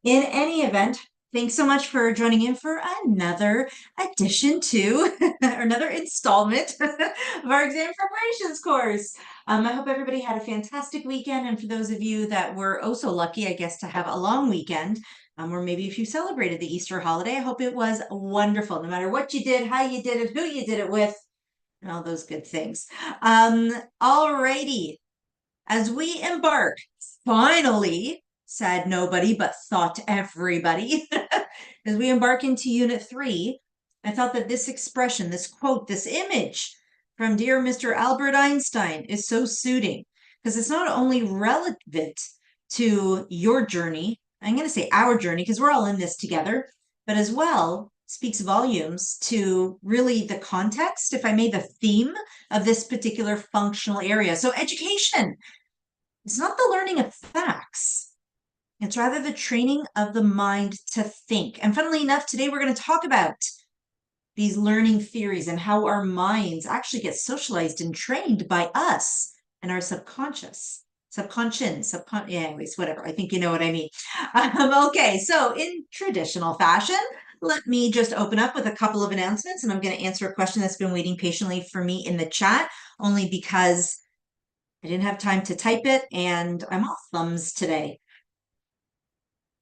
In any event, thanks so much for joining in for another addition to, or another installment of our exam preparations course. I hope everybody had a fantastic weekend. And for those of you that were oh so lucky, I guess, to have a long weekend, or maybe if you celebrated the Easter holiday, I hope it was wonderful, no matter what you did, how you did it, who you did it with, and all those good things. Alrighty, as we embark, finally, said nobody but thought everybody, as we embark into Unit 3, I thought that this expression, this quote, this image from dear Mr. Albert Einstein is so suiting because it's not only relevant to your journey, I'm going to say our journey because we're all in this together, but as well speaks volumes to really the context, if I may, the theme of this particular functional area. So education, it's not the learning of facts. It's rather the training of the mind to think. And funnily enough, today we're going to talk about these learning theories and how our minds actually get socialized and trained by us and our subconscious. Yeah, anyways, whatever. I think you know what I mean. Okay, so in traditional fashion, let me just open up with a couple of announcements, and I'm going to answer a question that's been waiting patiently for me in the chat, only because I didn't have time to type it, and I'm all thumbs today.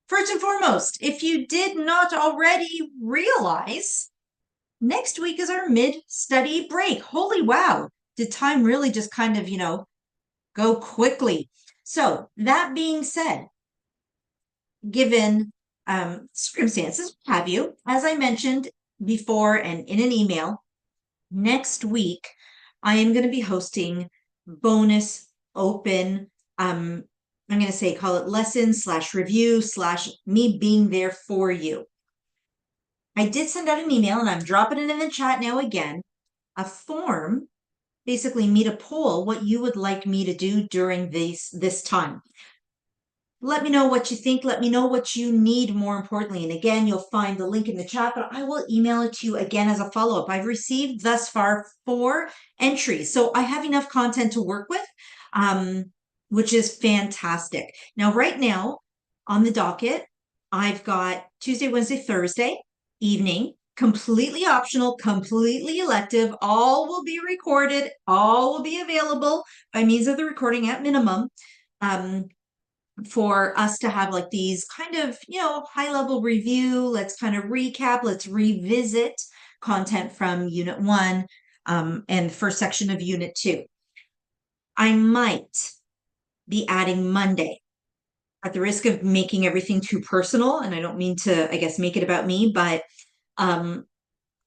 First and foremost, if you did not already realize, next week is our mid-study break. Holy wow, did time really just kind of, go quickly? So that being said, given circumstances, have you, as I mentioned before and in an email, next week I am going to be hosting bonus open, I'm going to say call it lesson/review/me being there for you. I did send out an email and I'm dropping it in the chat now again, a form, basically me to poll what you would like me to do during this time. Let me know what you think. Let me know what you need, more importantly. And again, you'll find the link in the chat, but I will email it to you again as a follow-up. I've received thus far 4 entries, so I have enough content to work with, which is fantastic. Now, right now on the docket, I've got Tuesday, Wednesday, Thursday evening, completely optional, completely elective. All will be recorded. All will be available by means of the recording at minimum. For us to have like these kind of, high level review. Let's kind of recap. Let's revisit content from Unit 1 and the first section of Unit 2. I might be adding Monday at the risk of making everything too personal. And I don't mean to, I guess, make it about me, but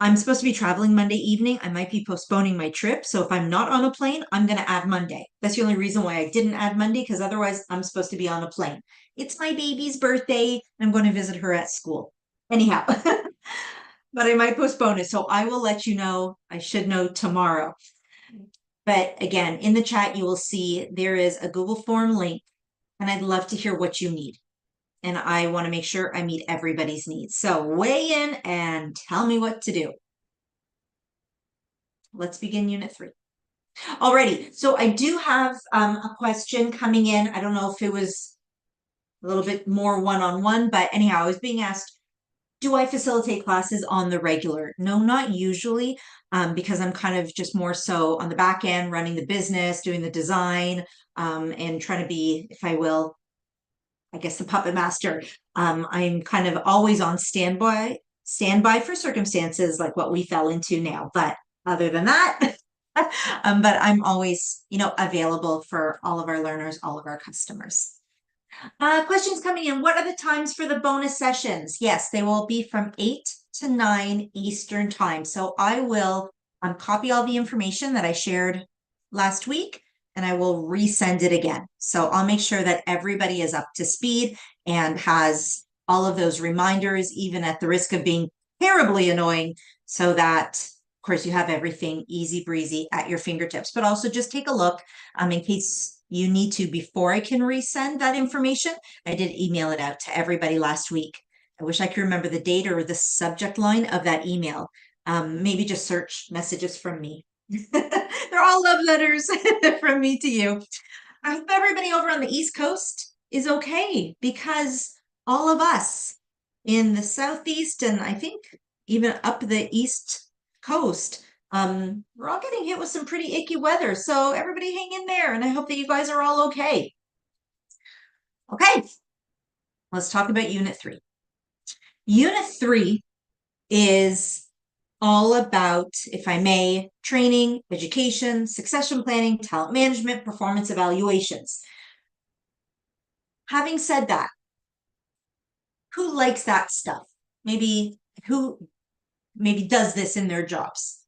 I'm supposed to be traveling Monday evening. I might be postponing my trip. So if I'm not on a plane, I'm going to add Monday. That's the only reason why I didn't add Monday, because otherwise I'm supposed to be on a plane. It's my baby's birthday. And I'm going to visit her at school. Anyhow, but I might postpone it. So I will let you know. I should know tomorrow. But again, in the chat, you will see there is a Google form link, and I'd love to hear what you need. And I want to make sure I meet everybody's needs. So weigh in and tell me what to do. Let's begin Unit 3. Alrighty, so I do have a question coming in. I don't know if it was a little bit more one-on-one, but anyhow, I was being asked, do I facilitate classes on the regular? No, not usually, because I'm kind of just more so on the back end, running the business, doing the design, and trying to be, if I will, I guess, the puppet master. I'm kind of always on standby for circumstances like what we fell into now. But other than that, but I'm always, available for all of our learners, all of our customers. Questions coming in. What are the times for the bonus sessions? Yes, they will be from 8 to 9 Eastern time. So I will copy all the information that I shared last week, and I will resend it again. So I'll make sure that everybody is up to speed and has all of those reminders, even at the risk of being terribly annoying, so that, of course, you have everything easy breezy at your fingertips. But also just take a look in case you need to before I can resend that information. I did email it out to everybody last week. I wish I could remember the date or the subject line of that email. Maybe just search messages from me. They're all love letters from me to you. I hope everybody over on the East Coast is okay, because all of us in the Southeast and I think even up the East Coast, we're all getting hit with some pretty icky weather. So everybody hang in there, and I hope that you guys are all okay. Okay, let's talk about Unit 3. Unit 3 is all about, if I may, training, education, succession planning, talent management, performance evaluations. Having said that, who likes that stuff? Maybe who does this in their jobs?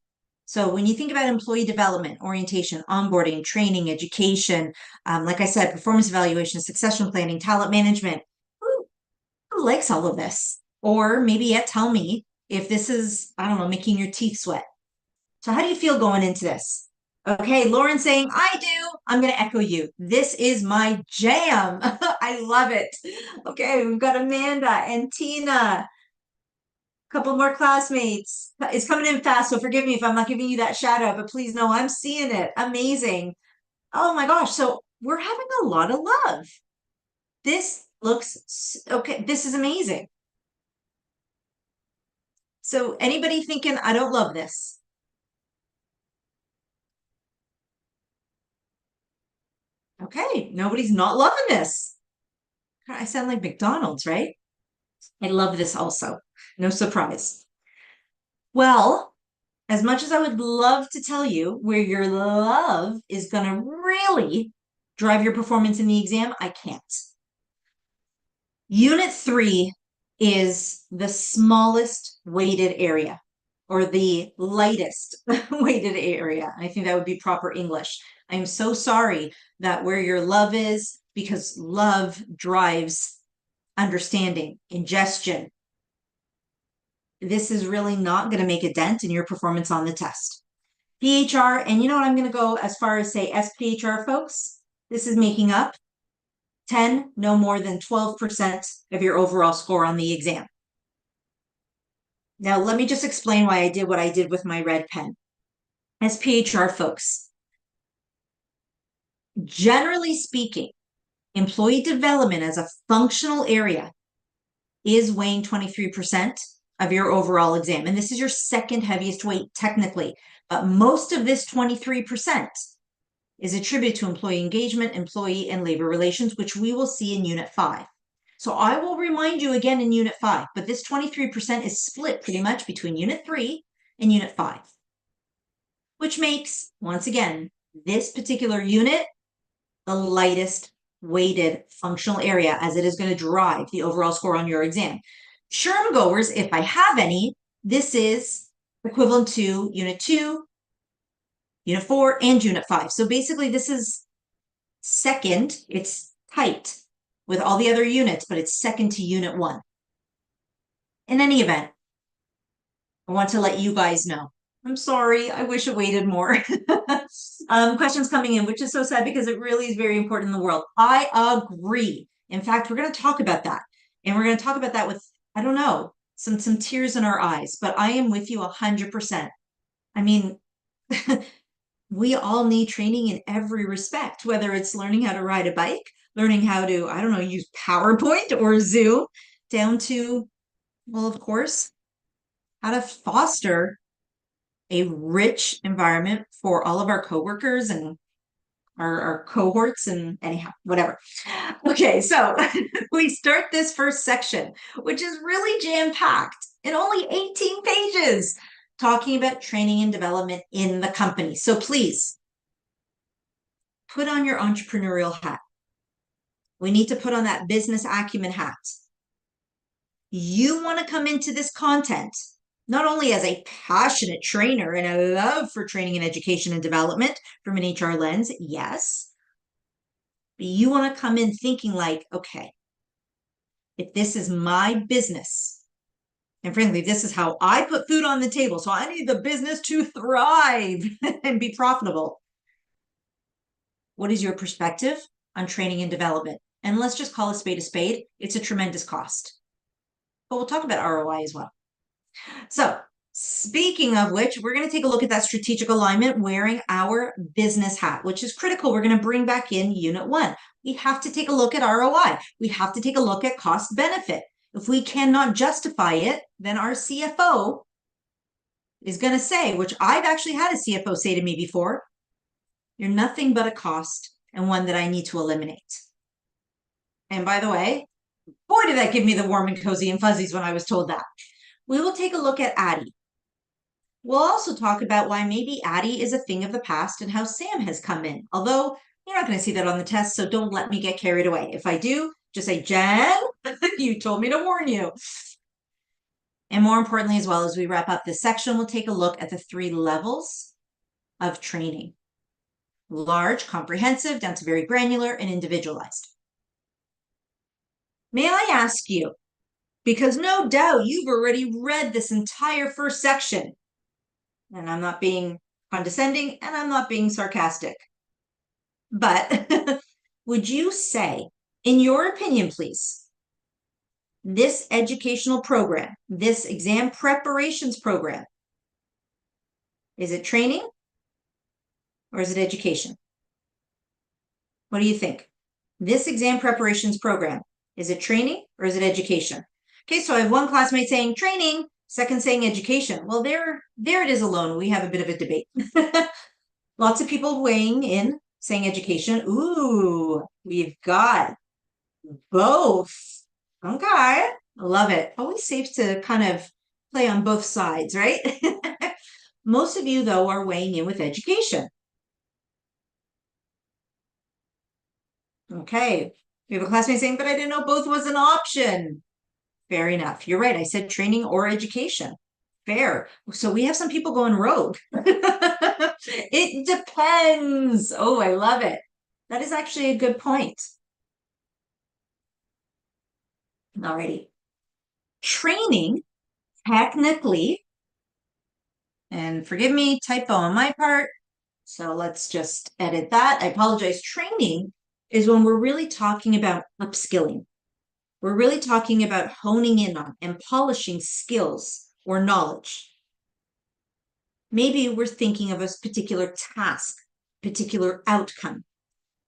So when you think about employee development, orientation, onboarding, training, education, like I said, performance evaluation, succession planning, talent management, who likes all of this? Or maybe yet tell me if this is, I don't know, making your teeth sweat. So how do you feel going into this? Okay, Lauren saying, I do. I'm going to echo you. This is my jam. I love it. Okay, we've got Amanda and Tina. Couple more classmates. It's coming in fast, so forgive me if I'm not giving you that shout out, but please know I'm seeing it. Amazing. Oh my gosh. So we're having a lot of love. This looks okay. This is amazing. So anybody thinking, I don't love this? Okay, nobody's not loving this. I sound like McDonald's, right? I love this also. No surprise. Well, as much as I would love to tell you where your love is going to really drive your performance in the exam, I can't. Unit 3 is the smallest weighted area or the lightest weighted area. I think that would be proper English. I'm so sorry that where your love is, because love drives understanding, ingestion. This is really not going to make a dent in your performance on the test. PHR, and you know what, I'm going to go as far as say SPHR, folks. This is making up 10, no more than 12% of your overall score on the exam. Now, let me just explain why I did what I did with my red pen. SPHR, folks, generally speaking, employee development as a functional area is weighing 23% of your overall exam. And this is your second heaviest weight technically, but most of this 23% is attributed to employee engagement, employee and labor relations, which we will see in Unit 5. So I will remind you again in Unit 5, but this 23% is split pretty much between Unit 3 and Unit 5, which makes, once again, this particular unit the lightest weighted functional area, as it is going to drive the overall score on your exam. SHRM goers, if I have any, this is equivalent to Unit 2, Unit 4, and Unit 5. So basically, this is second. It's tight with all the other units, but it's second to Unit 1. In any event, I want to let you guys know. I'm sorry. I wish it weighted more. Questions coming in, which is so sad because it really is very important in the world. I agree. In fact, we're going to talk about that. And we're going to talk about that with, I don't know, some tears in our eyes. But I am with you 100%. I mean, we all need training in every respect, whether it's learning how to ride a bike, learning how to, I don't know, use PowerPoint or Zoom, down to, well, of course, how to foster a rich environment for all of our coworkers and our cohorts and anyhow, whatever. Okay, so we start this first section, which is really jam-packed in only 18 pages, talking about training and development in the company. So please, put on your entrepreneurial hat. We need to put on that business acumen hat. You want to come into this content not only as a passionate trainer and a love for training and education and development from an HR lens, yes, but you want to come in thinking like, okay, if this is my business, and frankly, this is how I put food on the table, so I need the business to thrive and be profitable. What is your perspective on training and development? And let's just call a spade a spade. It's a tremendous cost. But we'll talk about ROI as well. So Speaking of which, we're going to take a look at that strategic alignment wearing our business hat, which is critical. We're going to bring back in Unit 1. We have to take a look at ROI. We have to take a look at cost benefit. If we cannot justify it, then our CFO is going to say, which I've actually had a CFO say to me before, you're nothing but a cost and one that I need to eliminate. And by the way, boy, did that give me the warm and cozy and fuzzies when I was told that. We will take a look at Addie. We'll also talk about why maybe Addie is a thing of the past and how Sam has come in. Although you're not going to see that on the test, so don't let me get carried away. If I do, just say, Jen, you told me to warn you. And more importantly, as well, as we wrap up this section, we'll take a look at the 3 levels of training. Large, comprehensive, down to very granular and individualized. May I ask you, because no doubt you've already read this entire first section, and I'm not being condescending and I'm not being sarcastic, but would you say, in your opinion, please, this educational program, this exam preparations program, is it training or is it education? What do you think? This exam preparations program, is it training or is it education? Okay, so I have one classmate saying training, second saying education. Well, there it is alone. We have a bit of a debate. Lots of people weighing in, saying education. Ooh, we've got both. Okay, I love it. Always safe to kind of play on both sides, right? Most of you, though, are weighing in with education. Okay, we have a classmate saying, but I didn't know both was an option. Fair enough. You're right. I said training or education. Fair. So we have some people going rogue. It depends. Oh, I love it. That is actually a good point. Alrighty. Training, technically, and forgive me, typo on my part. So let's just edit that. I apologize. Training is when we're really talking about upskilling. We're really talking about honing in on and polishing skills or knowledge. Maybe we're thinking of a particular task, particular outcome.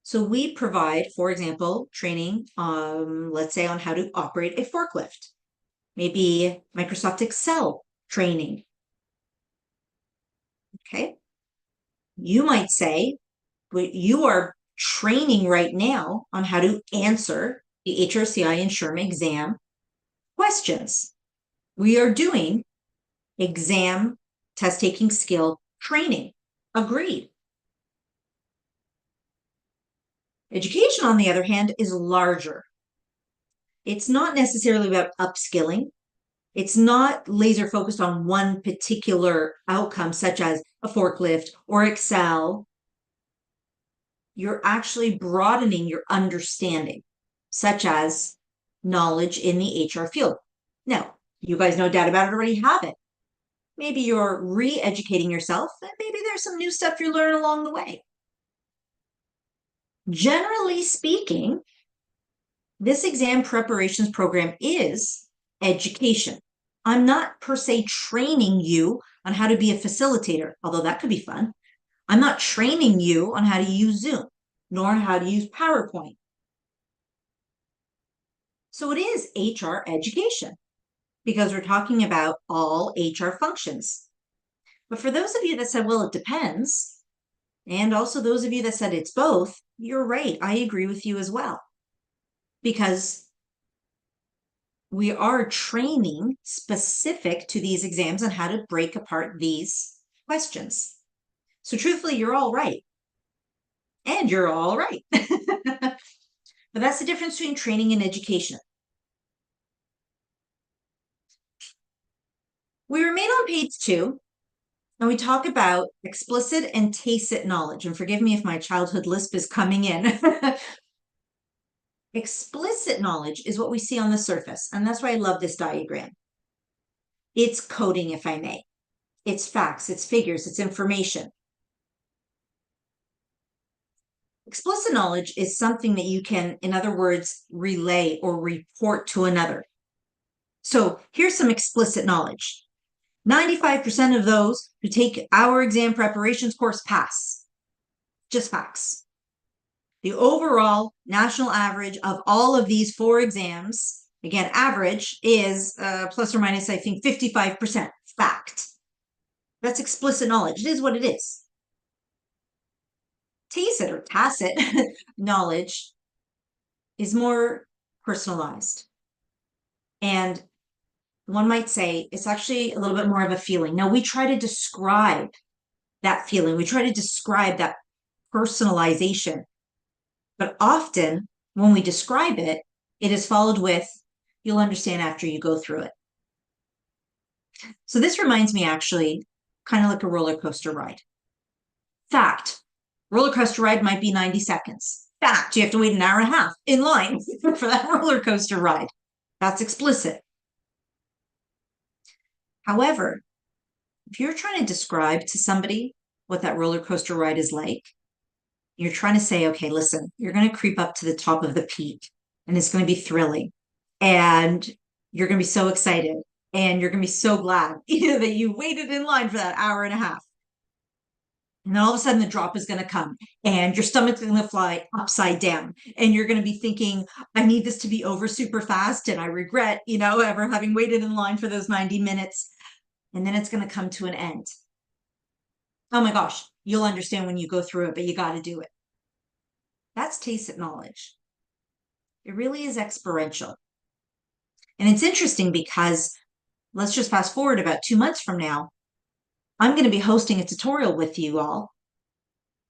So we provide, for example, training, let's say on how to operate a forklift, maybe Microsoft Excel training. Okay. You might say, but you are training right now on how to answer the HRCI and SHRM exam questions. We are doing exam test taking skill training. Agreed. Education, on the other hand, is larger. It's not necessarily about upskilling. It's not laser focused on one particular outcome, such as a forklift or Excel. You're actually broadening your understanding, such as knowledge in the HR field. Now, you guys, no doubt about it, already have it. Maybe you're re-educating yourself, and maybe there's some new stuff you learn along the way. Generally speaking, this exam preparations program is education. I'm not per se training you on how to be a facilitator, although that could be fun. I'm not training you on how to use Zoom, nor how to use PowerPoint. So it is HR education because we're talking about all HR functions. But for those of you that said, well, it depends, and also those of you that said it's both, you're right. I agree with you as well. Because we are training specific to these exams on how to break apart these questions. So truthfully, you're all right. And you're all right. But that's the difference between training and education. We remain on page 2, and we talk about explicit and tacit knowledge. And forgive me if my childhood lisp is coming in. Explicit knowledge is what we see on the surface, and that's why I love this diagram. It's coding, if I may. It's facts, it's figures, it's information. Explicit knowledge is something that you can, in other words, relay or report to another. So here's some explicit knowledge. 95% of those who take our exam preparations course pass. Just facts. The overall national average of all of these 4 exams, again, average is plus or minus, I think, 55%. Fact. That's explicit knowledge. It is what it is. Tacit or tacit knowledge is more personalized. And one might say it's actually a little bit more of a feeling. Now, we try to describe that feeling, we try to describe that personalization. But often when we describe it, it is followed with, you'll understand after you go through it. So this reminds me actually kind of like a roller coaster ride. Fact, roller coaster ride might be 90 seconds. Fact, you have to wait an hour and a half in line for that roller coaster ride. That's explicit. However, if you're trying to describe to somebody what that roller coaster ride is like, you're trying to say, okay, listen, you're going to creep up to the top of the peak and it's going to be thrilling and you're going to be so excited and you're going to be so glad that you waited in line for that hour and a half. And then all of a sudden the drop is going to come and your stomach's going to fly upside down and you're going to be thinking, I need this to be over super fast and I regret, ever having waited in line for those 90 minutes. And then it's going to come to an end. Oh my gosh, you'll understand when you go through it, but you got to do it. That's tacit knowledge. It really is experiential. And it's interesting because let's just fast forward about 2 months from now. I'm going to be hosting a tutorial with you all,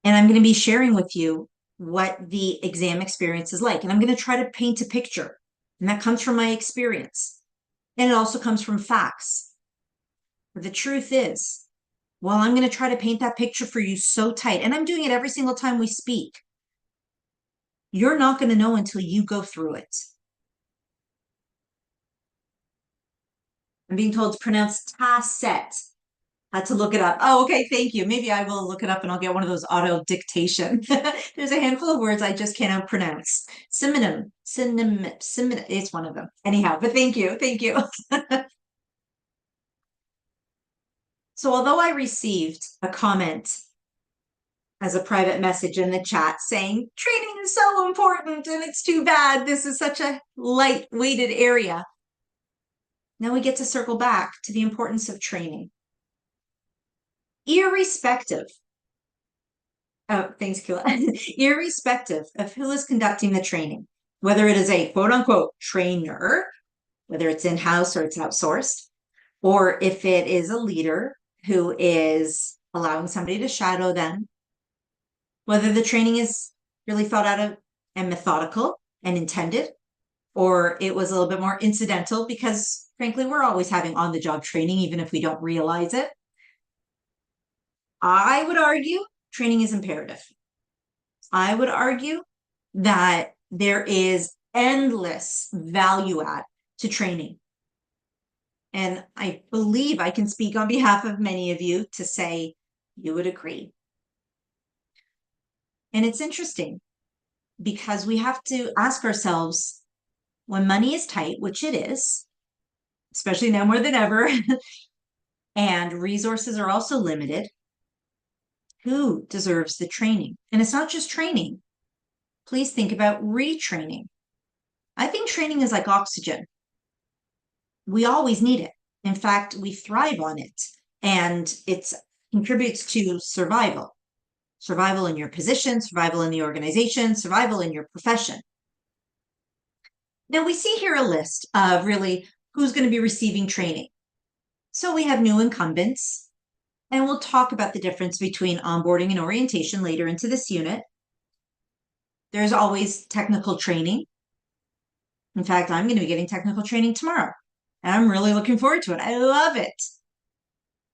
and I'm going to be sharing with you what the exam experience is like. And I'm going to try to paint a picture, and that comes from my experience. And it also comes from facts. But the truth is, while I'm going to try to paint that picture for you so tight, and I'm doing it every single time we speak, you're not going to know until you go through it. I'm being told to pronounce tacit. Had to look it up. Oh, okay. Thank you. Maybe I will look it up and I'll get one of those auto dictation. There's a handful of words I just cannot pronounce. Synonym. It's one of them. Anyhow, but thank you. Thank you. So although I received a comment as a private message in the chat saying training is so important and it's too bad this is such a light-weighted area, now we get to circle back to the importance of training. Irrespective of who is conducting the training, whether it is a quote unquote trainer, whether it's in-house or it's outsourced, or if it is a leader who is allowing somebody to shadow them, whether the training is really thought out of and methodical and intended, or it was a little bit more incidental because frankly, we're always having on-the-job training, even if we don't realize it. I would argue training is imperative. I would argue that there is endless value add to training. And I believe I can speak on behalf of many of you to say you would agree. And it's interesting because we have to ask ourselves, when money is tight, which it is, especially now more than ever, and resources are also limited, who deserves the training? And it's not just training. Please think about retraining. I think training is like oxygen. We always need it. In fact, we thrive on it, and it contributes to survival. Survival in your position, survival in the organization, survival in your profession. Now we see here a list of really who's going to be receiving training. So we have new incumbents, and we'll talk about the difference between onboarding and orientation later into this unit. There's always technical training. In fact, I'm going to be getting technical training tomorrow, and I'm really looking forward to it. I love it,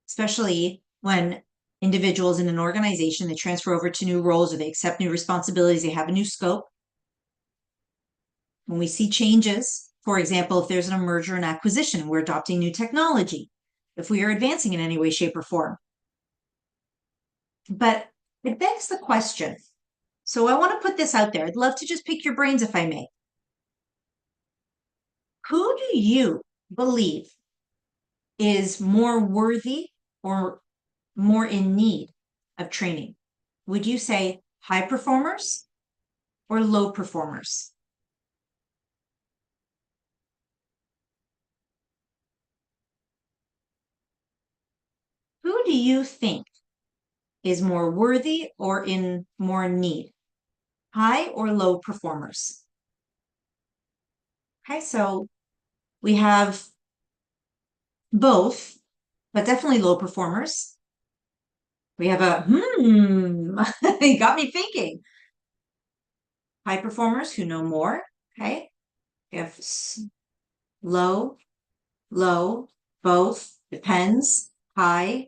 especially when individuals in an organization, they transfer over to new roles or they accept new responsibilities, they have a new scope. When we see changes, for example, if there's a merger and acquisition, we're adopting new technology, if we are advancing in any way, shape, or form. But it begs the question. So I want to put this out there. I'd love to just pick your brains if I may. Who do you believe is more worthy or more in need of training? Would you say high performers or low performers? Who do you think is more worthy or in more need? High or low performers? Okay, so we have both, but definitely low performers. We have a you got me thinking. High performers who know more. Okay, we have low, low, both, depends, high.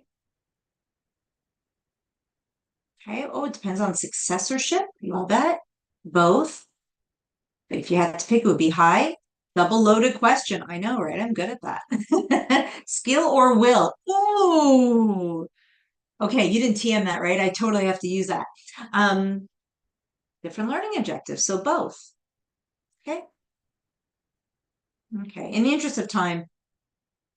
Okay, oh, it depends on successorship. You all bet. Both. If you had to pick, it would be high. Double loaded question. I know, right? I'm good at that. Skill or will? Ooh. Okay, you didn't TM that, right? I totally have to use that. Um, different learning objectives. So both. Okay. Okay. In the interest of time,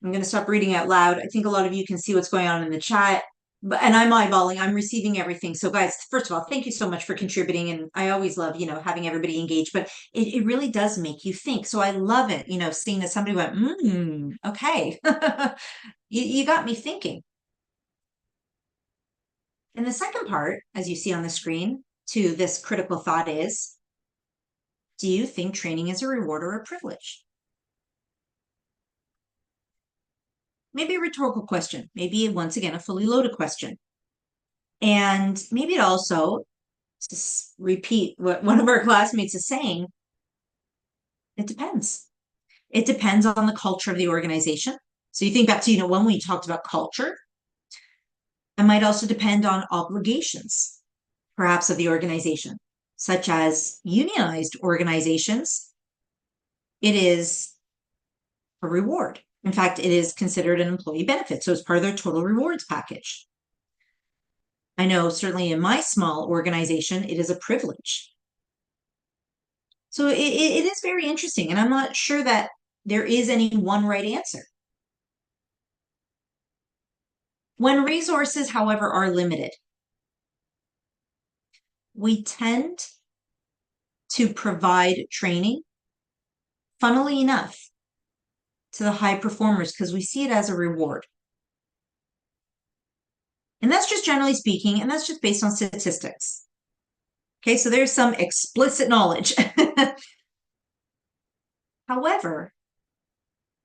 I'm going to stop reading out loud. I think a lot of you can see what's going on in the chat. And I'm eyeballing, I'm receiving everything. So guys, first of all, thank you so much for contributing. And I always love, having everybody engaged, but it really does make you think. So I love it, seeing that somebody went, okay. You got me thinking. And the second part, as you see on the screen, to this critical thought is, do you think training is a reward or a privilege? Maybe a rhetorical question, maybe once again, a fully loaded question. And maybe it also, to repeat what one of our classmates is saying, it depends. It depends on the culture of the organization. So you think back to, when we talked about culture, it might also depend on obligations, perhaps of the organization, such as unionized organizations. It is a reward. In fact, it is considered an employee benefit. So it's part of their total rewards package. I know certainly in my small organization, it is a privilege. So it is very interesting. And I'm not sure that there is any one right answer. When resources, however, are limited, we tend to provide training, funnily enough, to the high performers because we see it as a reward. And that's just generally speaking, and that's just based on statistics. Okay, so there's some explicit knowledge. However,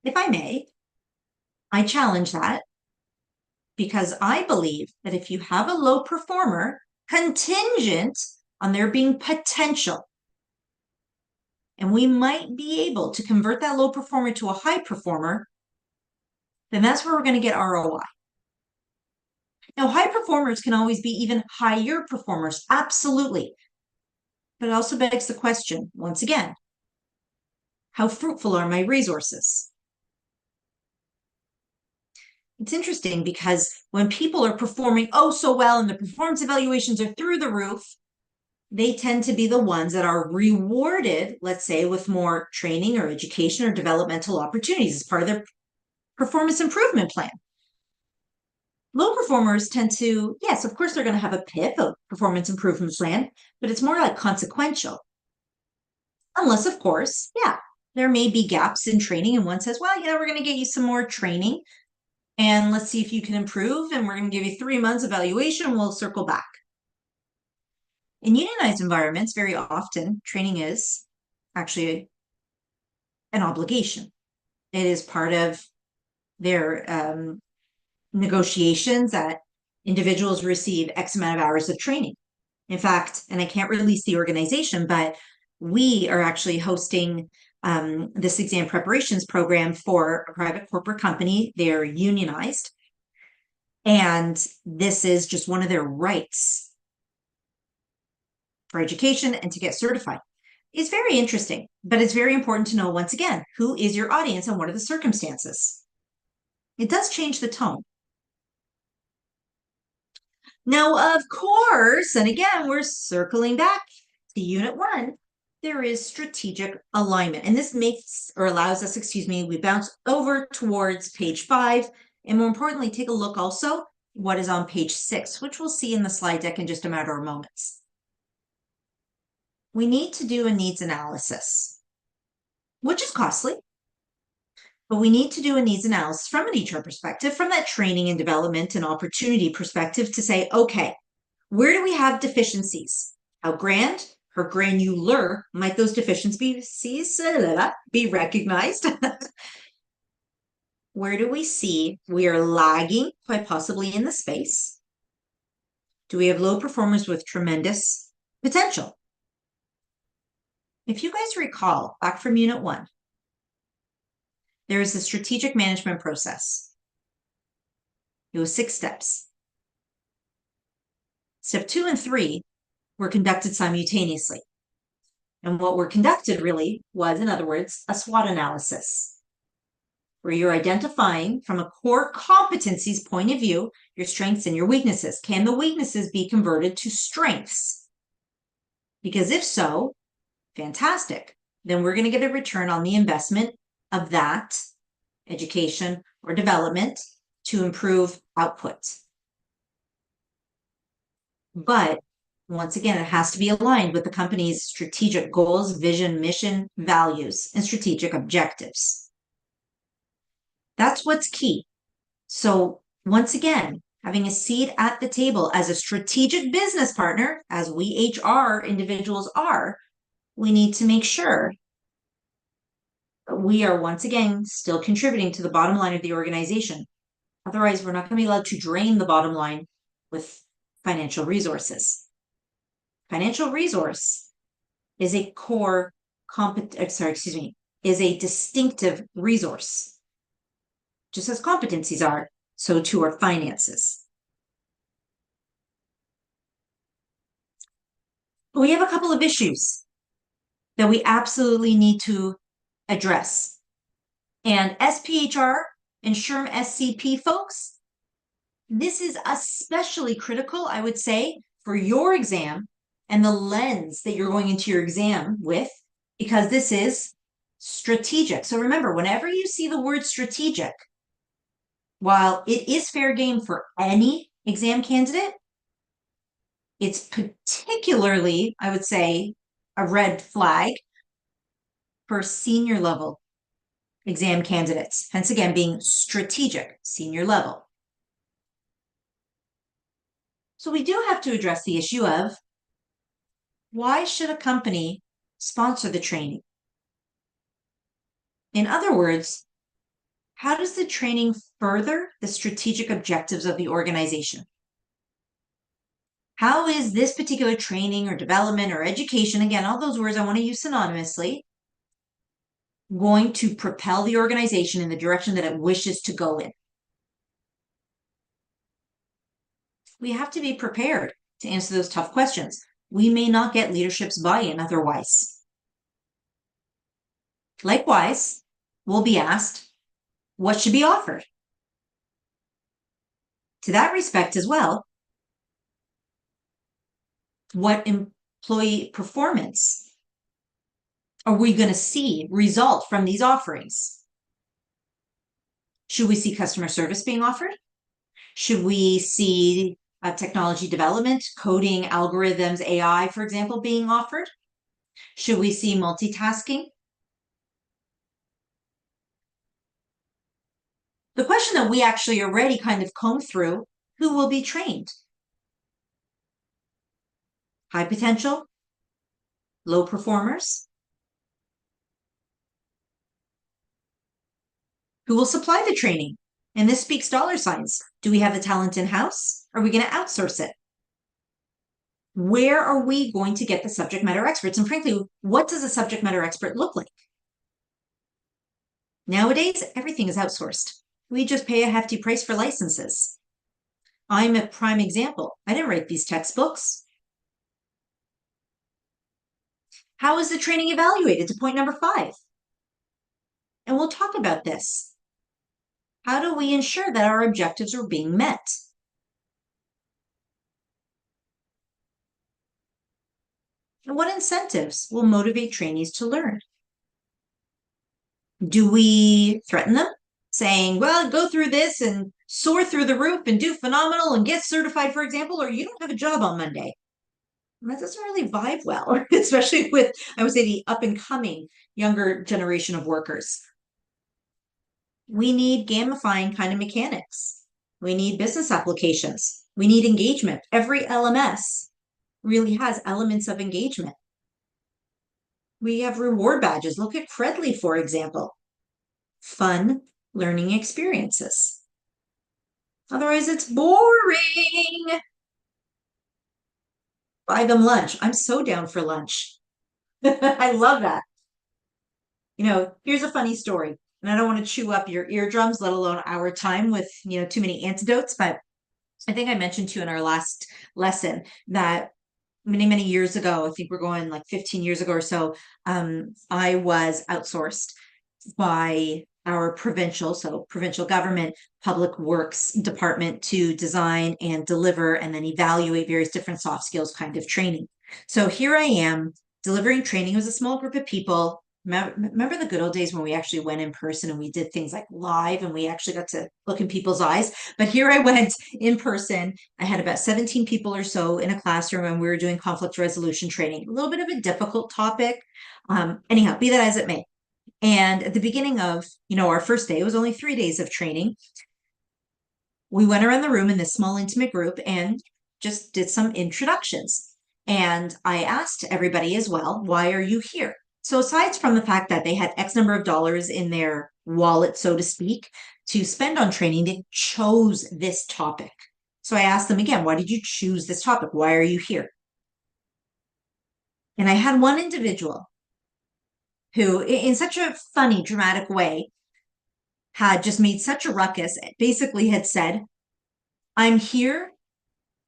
if I may, I challenge that because I believe that if you have a low performer contingent on there being potential, and we might be able to convert that low performer to a high performer, then that's where we're going to get ROI. Now, high performers can always be even higher performers, absolutely. But it also begs the question, once again, how fruitful are my resources? It's interesting because when people are performing oh so well and the performance evaluations are through the roof, they tend to be the ones that are rewarded, let's say, with more training or education or developmental opportunities as part of their performance improvement plan. Low performers tend to, yes, of course, they're going to have a PIP, a performance improvement plan, but it's more like consequential. Unless, of course, yeah, there may be gaps in training and one says, well, we're going to get you some more training and let's see if you can improve. And we're going to give you 3 months evaluation. We'll circle back. In unionized environments, very often training is actually an obligation. It is part of their negotiations that individuals receive X amount of hours of training. In fact, and I can't release the organization, but we are actually hosting this exam preparations program for a private corporate company. They're unionized. And this is just one of their rights for education and to get certified. It's very interesting, but it's very important to know, once again, who is your audience and what are the circumstances. It does change the tone. Now, of course, and again, we're circling back to Unit 1. there is strategic alignment. And this makes or allows us, we bounce over towards page 5. And more importantly, take a look also what is on page 6, which we'll see in the slide deck in just a matter of moments. We need to do a needs analysis, which is costly, but we need to do a needs analysis from an HR perspective, from that training and development and opportunity perspective to say, okay, where do we have deficiencies? How grand or granular might those deficiencies be recognized? Where do we see we are lagging quite possibly in the space? Do we have low performers with tremendous potential? If you guys recall back from Unit 1, there is a strategic management process. It was 6 steps. Step 2 and 3 were conducted simultaneously. And what were conducted really was, in other words, a SWOT analysis, where you're identifying from a core competencies point of view, your strengths and your weaknesses. Can the weaknesses be converted to strengths? Because if so, fantastic. Then we're going to get a return on the investment of that education or development to improve output. But once again, it has to be aligned with the company's strategic goals, vision, mission, values, and strategic objectives. That's what's key. So once again, having a seat at the table as a strategic business partner, as we HR individuals are, we need to make sure that we are once again still contributing to the bottom line of the organization. Otherwise, we're not going to be allowed to drain the bottom line with financial resources. Financial resource is a core is a distinctive resource. Just as competencies are, so too are finances. We have a couple of issues that we absolutely need to address. And SPHR and SHRM SCP folks, this is especially critical, I would say, for your exam and the lens that you're going into your exam with, because this is strategic. So remember, whenever you see the word strategic, while it is fair game for any exam candidate, it's particularly, I would say, a red flag for senior level exam candidates. Hence again, being strategic, senior level. So we do have to address the issue of why should a company sponsor the training? In other words, how does the training further the strategic objectives of the organization? How is this particular training or development or education, again, all those words I want to use synonymously, going to propel the organization in the direction that it wishes to go in? We have to be prepared to answer those tough questions. We may not get leadership's buy-in otherwise. Likewise, we'll be asked, what should be offered? To that respect as well, what employee performance are we going to see result from these offerings? Should we see customer service being offered? Should we see technology development, coding, algorithms, AI, for example, being offered? Should we see multitasking? The question that we actually already kind of combed through, who will be trained? High potential, low performers? Who will supply the training? And this speaks dollar signs. Do we have the talent in-house? Are we going to outsource it? Where are we going to get the subject matter experts? And frankly, what does a subject matter expert look like? Nowadays, everything is outsourced. We just pay a hefty price for licenses. I'm a prime example. I didn't write these textbooks. How is the training evaluated? To point number 5. And we'll talk about this. How do we ensure that our objectives are being met? And what incentives will motivate trainees to learn? Do we threaten them saying, well, go through this and soar through the roof and do phenomenal and get certified, for example, or you don't have a job on Monday? And that doesn't really vibe well, especially with, I would say, the up and coming younger generation of workers. We need gamifying kind of mechanics. We need business applications. We need engagement. Every LMS really has elements of engagement. We have reward badges. Look at Credly, for example. Fun learning experiences. Otherwise, it's boring. Buy them lunch. I'm so down for lunch. I love that. Here's a funny story. And I don't want to chew up your eardrums, let alone our time with, too many antidotes. But I think I mentioned to you in our last lesson that many, many years ago, I think we're going like 15 years ago or so, I was outsourced by our provincial government public works department to design and deliver and then evaluate various different soft skills kind of training. So here I am delivering training. It was a small group of people. Remember the good old days when we actually went in person and we did things like live and we actually got to look in people's eyes? But here I went in person. I had about 17 people or so in a classroom and we were doing conflict resolution training. A little bit of a difficult topic. Anyhow, be that as it may. And at the beginning of, our first day, it was only 3 days of training. We went around the room in this small, intimate group and just did some introductions. And I asked everybody as well, why are you here? So aside from the fact that they had X number of dollars in their wallet, so to speak, to spend on training, they chose this topic. So I asked them again, why did you choose this topic? Why are you here? And I had one individual who, in such a funny, dramatic way, had just made such a ruckus, basically had said, I'm here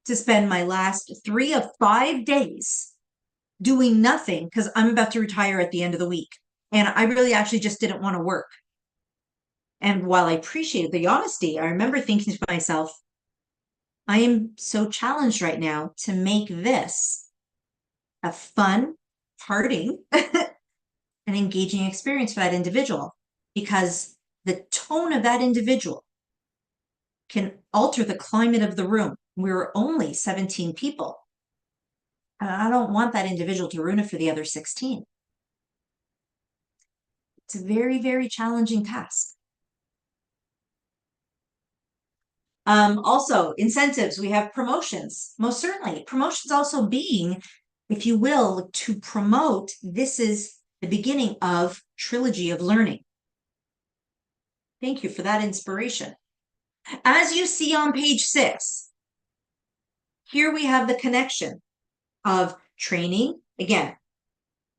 to spend my last 3 of 5 days doing nothing because I'm about to retire at the end of the week. And I really actually just didn't want to work. And while I appreciated the honesty, I remember thinking to myself, I am so challenged right now to make this a fun, parting, and engaging experience for that individual because the tone of that individual can alter the climate of the room. We were only 17 people. And I don't want that individual to ruin it for the other 16. It's a very, very challenging task. Also, incentives, we have promotions. Most certainly. Promotions also being, if you will, to promote, this is the beginning of trilogy of learning. Thank you for that inspiration. As you see on page 6, here we have the connection of training. Again,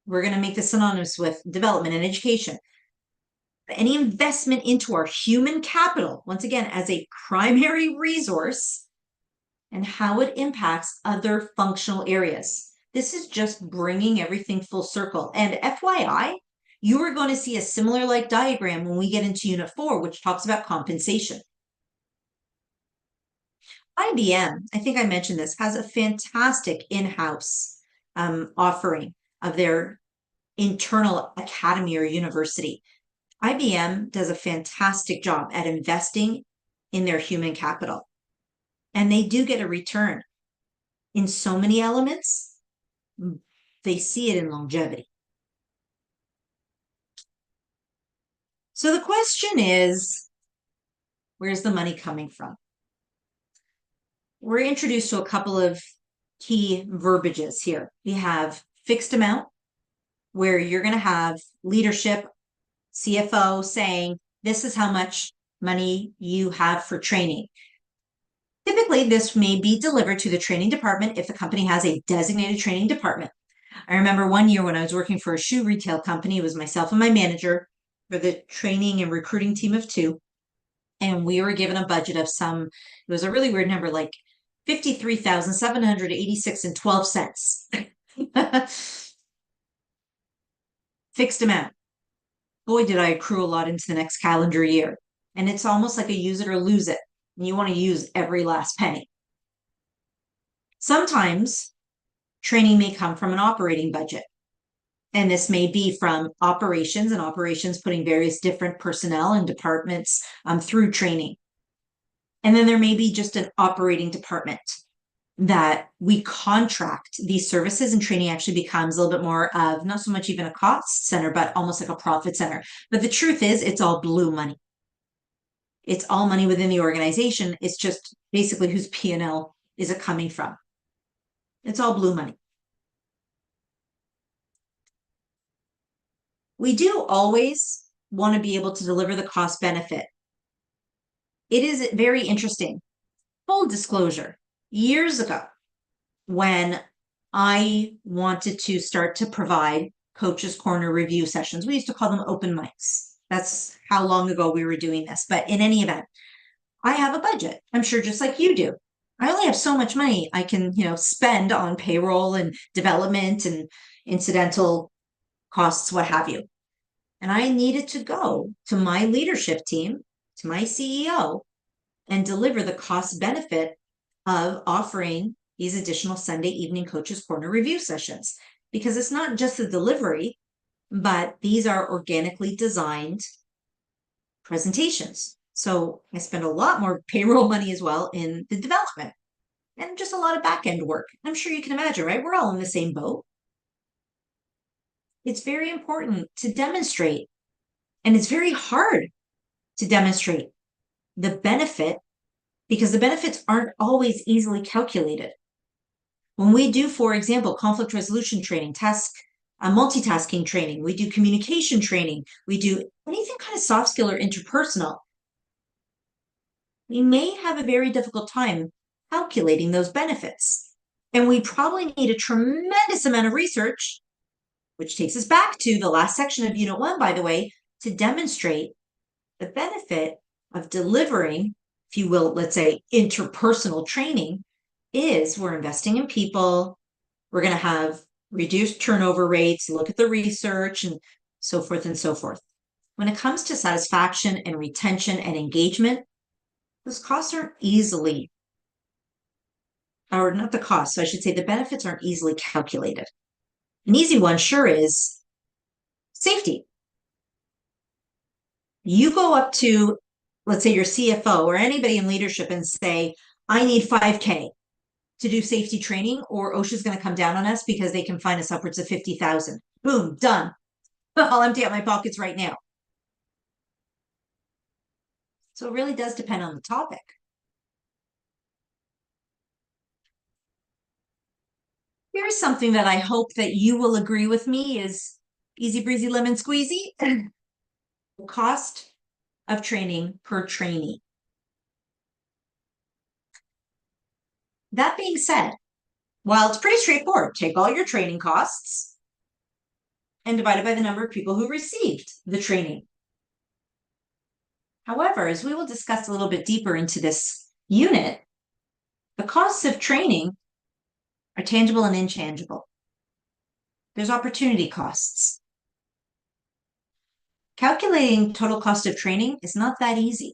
we're going to make this synonymous with development and education. Any investment into our human capital, once again, as a primary resource, and how it impacts other functional areas. This is just bringing everything full circle. And FYI, you are going to see a similar like diagram when we get into Unit 4, which talks about compensation. IBM, I think I mentioned this, has a fantastic in-house offering of their internal academy or university. IBM does a fantastic job at investing in their human capital. And they do get a return in so many elements. They see it in longevity. So the question is, where's the money coming from? We're introduced to a couple of key verbiages here. We have fixed amount, where you're going to have leadership, CFO saying, this is how much money you have for training. Typically, this may be delivered to the training department if the company has a designated training department. I remember one year when I was working for a shoe retail company, it was myself and my manager for the training and recruiting team of 2. And we were given a budget of it was a really weird number, like 53,786 and 12 cents. Fixed amount. Boy, did I accrue a lot into the next calendar year. And it's almost like a use it or lose it. And you want to use every last penny. Sometimes Training may come from an operating budget. And this may be from operations and operations putting various different personnel and departments through training. And then there may be just an operating department that we contract these services, and training actually becomes a little bit more of not so much even a cost center, but almost like a profit center. But the truth is, it's all blue money. It's all money within the organization. It's just basically whose P&L is it coming from? It's all blue money. We do always want to be able to deliver the cost benefit. It is very interesting. Full disclosure, years ago, when I wanted to start to provide Coach's Corner review sessions, we used to call them open mics. That's how long ago we were doing this. But in any event, I have a budget. I'm sure just like you do. I only have so much money I can, spend on payroll and development and incidental costs, what have you. And I needed to go to my leadership team, to my CEO, and deliver the cost benefit of offering these additional Sunday evening Coach's Corner review sessions. Because it's not just the delivery, but these are organically designed presentations. So I spend a lot more payroll money as well in the development and just a lot of back end work. I'm sure you can imagine, right? We're all in the same boat. It's very important to demonstrate, and it's very hard to demonstrate the benefit because the benefits aren't always easily calculated. When we do, for example, conflict resolution training, multitasking training, we do communication training, we do anything kind of soft skill or interpersonal, we may have a very difficult time calculating those benefits. And we probably need a tremendous amount of research, which takes us back to the last section of Unit 1, by the way, to demonstrate the benefit of delivering, if you will, let's say interpersonal training, is we're investing in people, we're going to have reduced turnover rates, look at the research and so forth and so forth. When it comes to satisfaction and retention and engagement, those costs aren't easily, or not the costs, so I should say the benefits aren't easily calculated. An easy one sure is safety. You go up to, let's say, your CFO or anybody in leadership and say, I need 5K to do safety training, or OSHA's going to come down on us because they can fine us upwards of 50,000. Boom, done. I'll empty out my pockets right now. So it really does depend on the topic. Here's something that I hope that you will agree with me is easy breezy lemon squeezy. The cost of training per trainee. That being said, while it's pretty straightforward, take all your training costs and divide it by the number of people who received the training. However, as we will discuss a little bit deeper into this unit, the costs of training are tangible and intangible. There's opportunity costs. Calculating total cost of training is not that easy.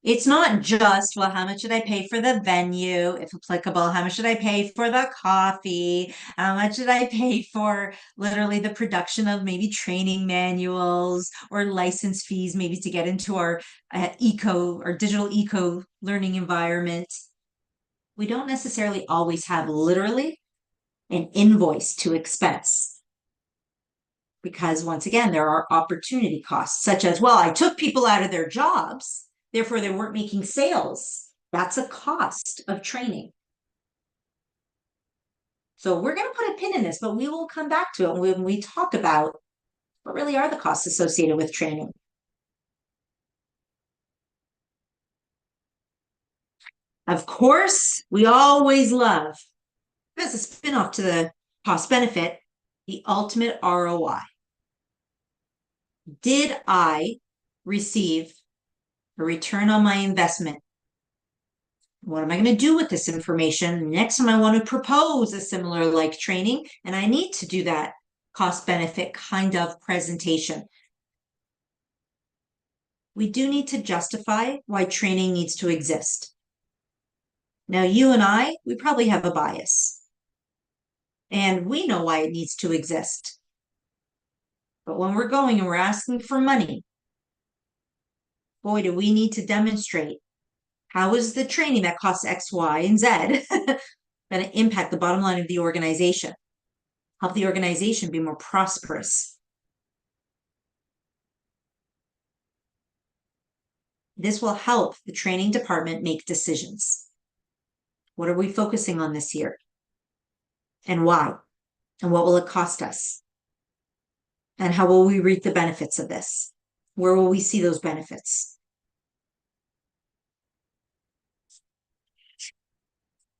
It's not just, well, how much did I pay for the venue, if applicable? How much did I pay for the coffee? How much did I pay for literally the production of maybe training manuals or license fees, maybe to get into our digital eco learning environment? We don't necessarily always have literally an invoice to expense. Because once again, there are opportunity costs, such as, well, I took people out of their jobs, therefore they weren't making sales. That's a cost of training. So we're going to put a pin in this, but we will come back to it when we talk about what really are the costs associated with training. Of course, we always love, as a spin-off to the cost benefit, the ultimate ROI. Did I receive a return on my investment? What am I going to do with this information? Next time I want to propose a similar like training, and I need to do that cost benefit kind of presentation. We do need to justify why training needs to exist. Now, you and I, we probably have a bias. and we know why it needs to exist. But when we're going and we're asking for money, boy, do we need to demonstrate how is the training that costs X, Y, and Z going to impact the bottom line of the organization, help the organization be more prosperous. This will help the training department make decisions. What are we focusing on this year? And why? And what will it cost us? And how will we reap the benefits of this? Where will we see those benefits?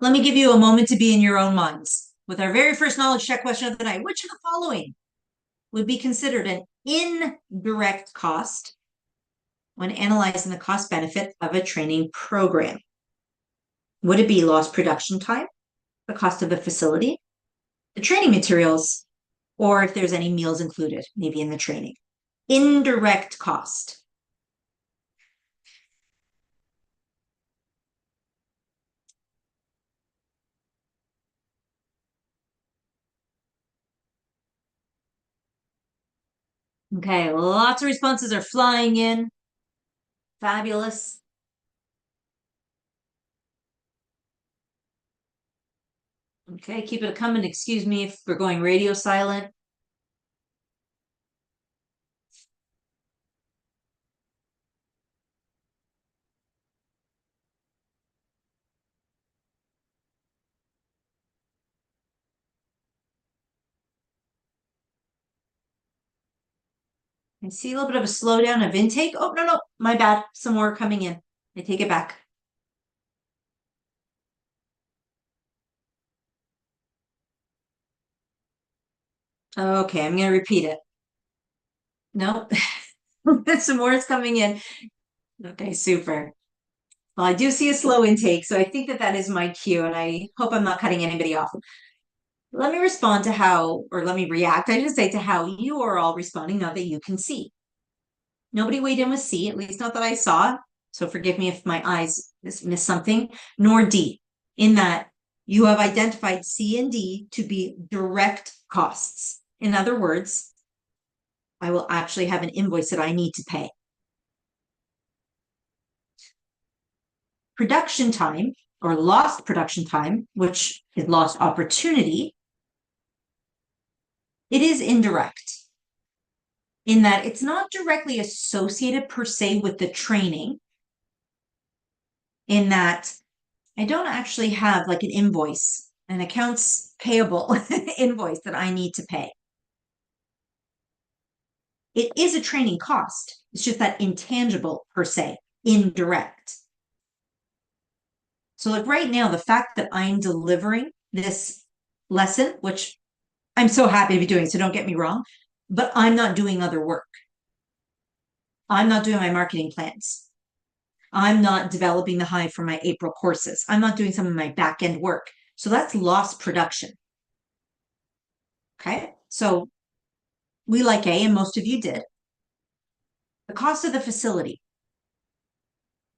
Let me give you a moment to be in your own minds. With our very first knowledge check question of the night, which of the following would be considered an indirect cost when analyzing the cost benefit of a training program? Would it be lost production time, the cost of the facility, the training materials, or if there's any meals included, maybe in the training? Indirect cost. Okay, lots of responses are flying in. Fabulous. Okay, keep it coming. Excuse me if we're going radio silent. I see a little bit of a slowdown of intake. Oh, no, my bad. Some more coming in. I take it back. Okay, I'm going to repeat it. No, some more is coming in. Okay, super. Well, I do see a slow intake, so I think that that is my cue, and I hope I'm not cutting anybody off. Let me respond to how, or let me react, I should say, to how you are all responding now that you can see. Nobody weighed in with C, at least not that I saw. So forgive me if my eyes missed something, nor D, in that you have identified C and D to be direct costs. In other words, I will actually have an invoice that I need to pay. Production time or lost production time, which is lost opportunity, it is indirect in that it's not directly associated per se with the training, in that I don't actually have like an invoice, an accounts payable invoice that I need to pay. It is a training cost. It's just that intangible per se, indirect. So like right now, the fact that I'm delivering this lesson, which I'm so happy to be doing, so don't get me wrong, but I'm not doing other work. I'm not doing my marketing plans. I'm not developing the Hive for my April courses. I'm not doing some of my back end work. So that's lost production. Okay. So we like A, and most of you did. The cost of the facility.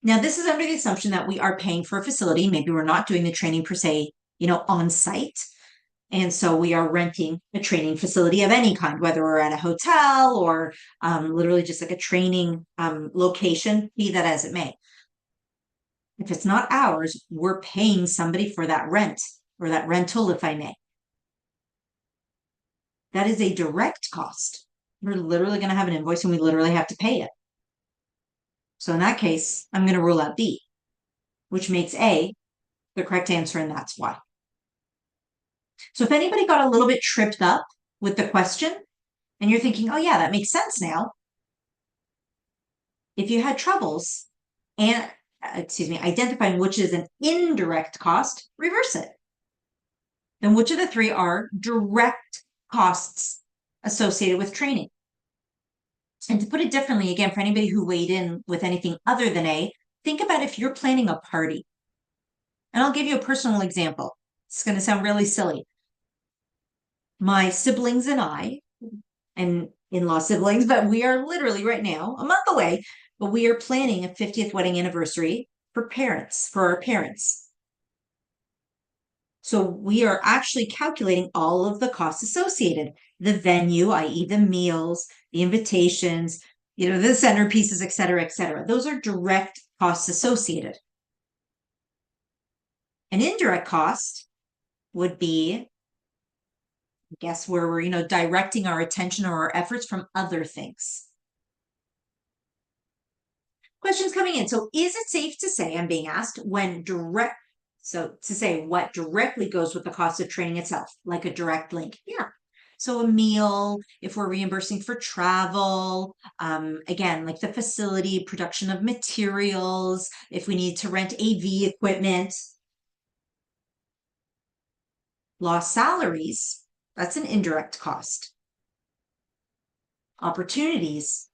Now, this is under the assumption that we are paying for a facility. Maybe we're not doing the training per se, on site. And so we are renting a training facility of any kind, whether we're at a hotel or literally just like a training location, be that as it may. If it's not ours, we're paying somebody for that rent or that rental, if I may. That is a direct cost. We're literally going to have an invoice and we literally have to pay it. So in that case, I'm going to rule out B, which makes A the correct answer, and that's why. So if anybody got a little bit tripped up with the question and you're thinking, oh yeah, that makes sense now. If you had troubles and identifying which is an indirect cost, reverse it. Then which of the three are direct costs associated with training? And to put it differently, again, for anybody who weighed in with anything other than A, think about if you're planning a party. And I'll give you a personal example. It's going to sound really silly. My siblings and I, and in-law siblings, but we are literally right now a month away, but we are planning a 50th wedding anniversary for our parents. So we are actually calculating all of the costs associated, the venue, i.e. the meals, the invitations, the centerpieces, et cetera, et cetera. Those are direct costs associated. An indirect cost would be, I guess, where we're, directing our attention or our efforts from other things. Questions coming in. So is it safe to say, I'm being asked, so to say what directly goes with the cost of training itself, like a direct link? Yeah. So a meal, if we're reimbursing for travel, again, like the facility, production of materials, if we need to rent AV equipment. Lost salaries, that's an indirect cost. Opportunities,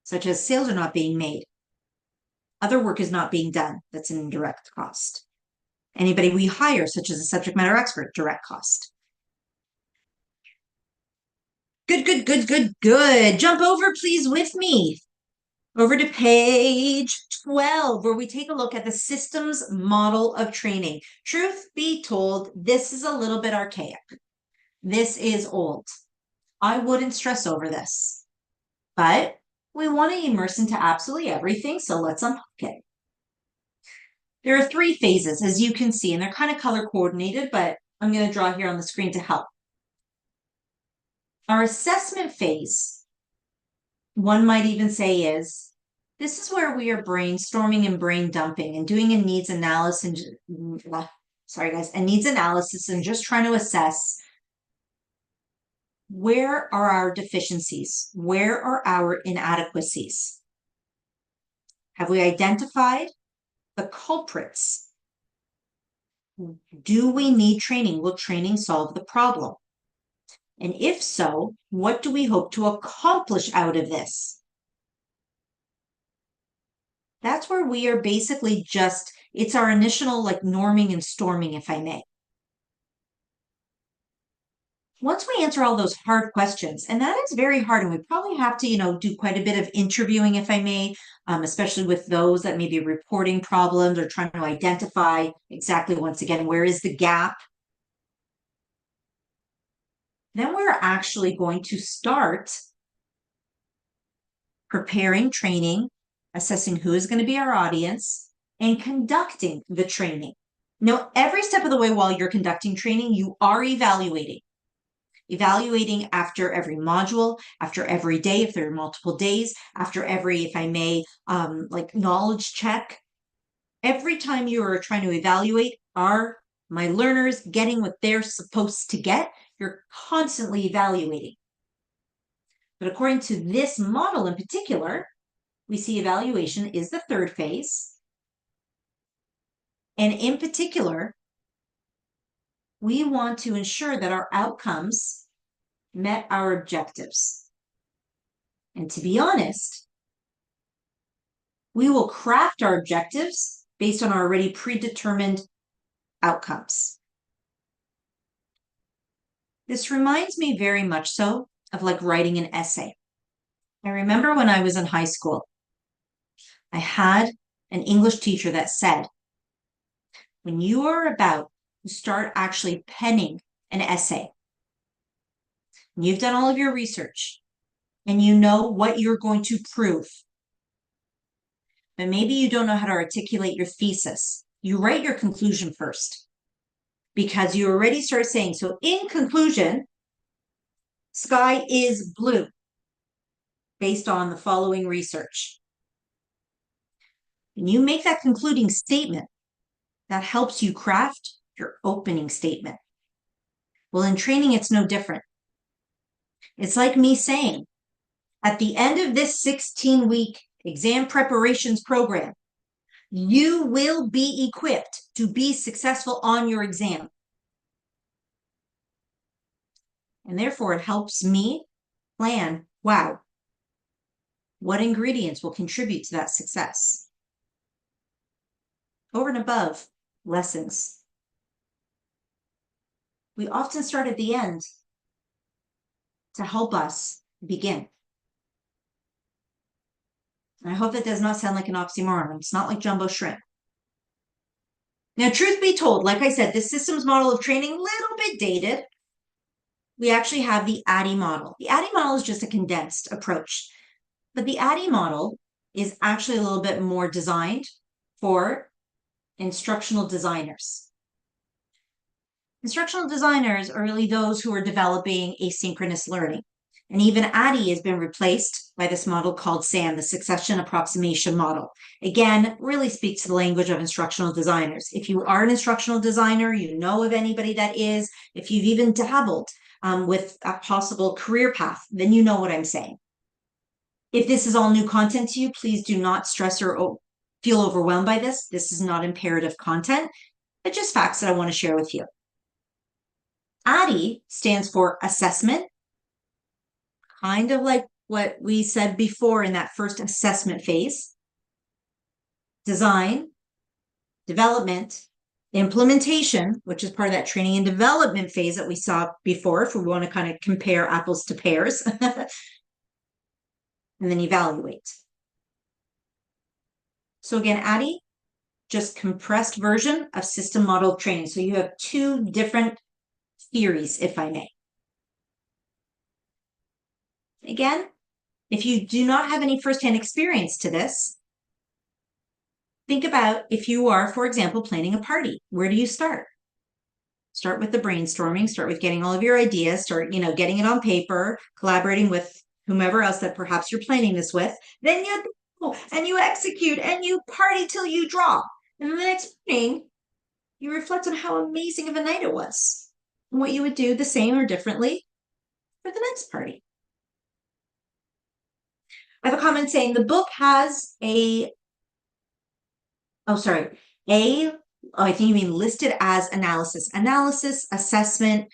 such as sales are not being made, other work is not being done, that's an indirect cost. Anybody we hire, such as a subject matter expert, direct cost. Good, good, good, good, good. Jump over, please, with me. Over to page 12, where we take a look at the systems model of training. Truth be told, this is a little bit archaic. This is old. I wouldn't stress over this, but we want to immerse into absolutely everything, so let's unpack it. There are 3 phases, as you can see, and they're kind of color coordinated, but I'm going to draw here on the screen to help. Our assessment phase, one might even say, this is where we are brainstorming and brain dumping and doing a needs analysis and just trying to assess, where are our deficiencies? Where are our inadequacies? Have we identified the culprits? Do we need training? Will training solve the problem? And if so, what do we hope to accomplish out of this? That's where we are basically it's our initial norming and storming, if I may. Once we answer all those hard questions, and that is very hard, and we probably have to, do quite a bit of interviewing, if I may, especially with those that may be reporting problems or trying to identify exactly, once again, where is the gap. Then we're actually going to start preparing training, assessing who is going to be our audience, and conducting the training. Now, every step of the way while you're conducting training, you are evaluating after every module, after every day, if there are multiple days, after every, if I may, knowledge check. Every time you are trying to evaluate, are my learners getting what they're supposed to get? You're constantly evaluating. But according to this model in particular, we see evaluation is the 3rd phase. And in particular, we want to ensure that our outcomes met our objectives. And to be honest, we will craft our objectives based on our already predetermined outcomes. This reminds me very much so of writing an essay. I remember when I was in high school, I had an English teacher that said, when you are about to start actually penning an essay, and you've done all of your research, and you know what you're going to prove, but maybe you don't know how to articulate your thesis, you write your conclusion first, because you already start saying, so in conclusion, sky is blue based on the following research. And you make that concluding statement, that helps you craft your opening statement. Well, in training, it's no different. It's like me saying, at the end of this 16-week exam preparations program, you will be equipped to be successful on your exam. And therefore, it helps me plan, wow, what ingredients will contribute to that success? Over and above lessons, we often start at the end to help us begin. And I hope that does not sound like an oxymoron. It's not like jumbo shrimp. Now, truth be told, like I said, this systems model of training, a little bit dated. We actually have the ADDIE model. The ADDIE model is just a condensed approach, but the ADDIE model is actually a little bit more designed for instructional designers. Instructional designers are really those who are developing asynchronous learning. And even ADDIE has been replaced by this model called SAM, the Succession Approximation Model. Again, really speaks to the language of instructional designers. If you are an instructional designer, you know of anybody that is, if you've even dabbled with a possible career path, then you know what I'm saying. If this is all new content to you, please do not stress or feel overwhelmed by this. This is not imperative content, but just facts that I want to share with you. ADDIE stands for assessment, kind of like what we said before in that first assessment phase. Design, development, implementation, which is part of that training and development phase that we saw before, if we want to kind of compare apples to pears, and then evaluate. So again, ADDIE, just compressed version of system model training. So you have two different theories, if I may. Again, if you do not have any firsthand experience to this, think about if you are, for example, planning a party. Where do you start? Start with the brainstorming, start with getting all of your ideas, start, getting it on paper, collaborating with whomever else that perhaps you're planning this with. Then you go and you execute and you party till you drop. And then the next morning, you reflect on how amazing of a night it was and what you would do the same or differently for the next party. I have a comment saying the book has I think you mean listed as analysis. Analysis, assessment,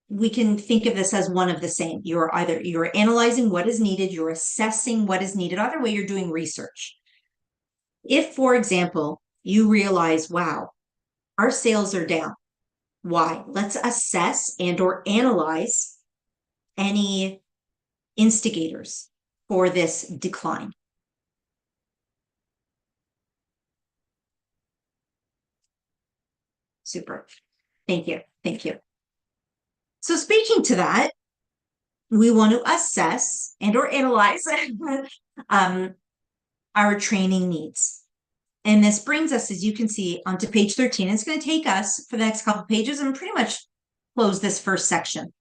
we can think of this as one of the same. You're analyzing what is needed, you're assessing what is needed. Either way, you're doing research. If, for example, you realize, wow, our sales are down. Why? Let's assess and or analyze any instigators for this decline. Super. Thank you. Thank you. So speaking to that, we want to assess and or analyze our training needs. And this brings us, as you can see, onto page 13. It's going to take us for the next couple of pages and pretty much close this first section.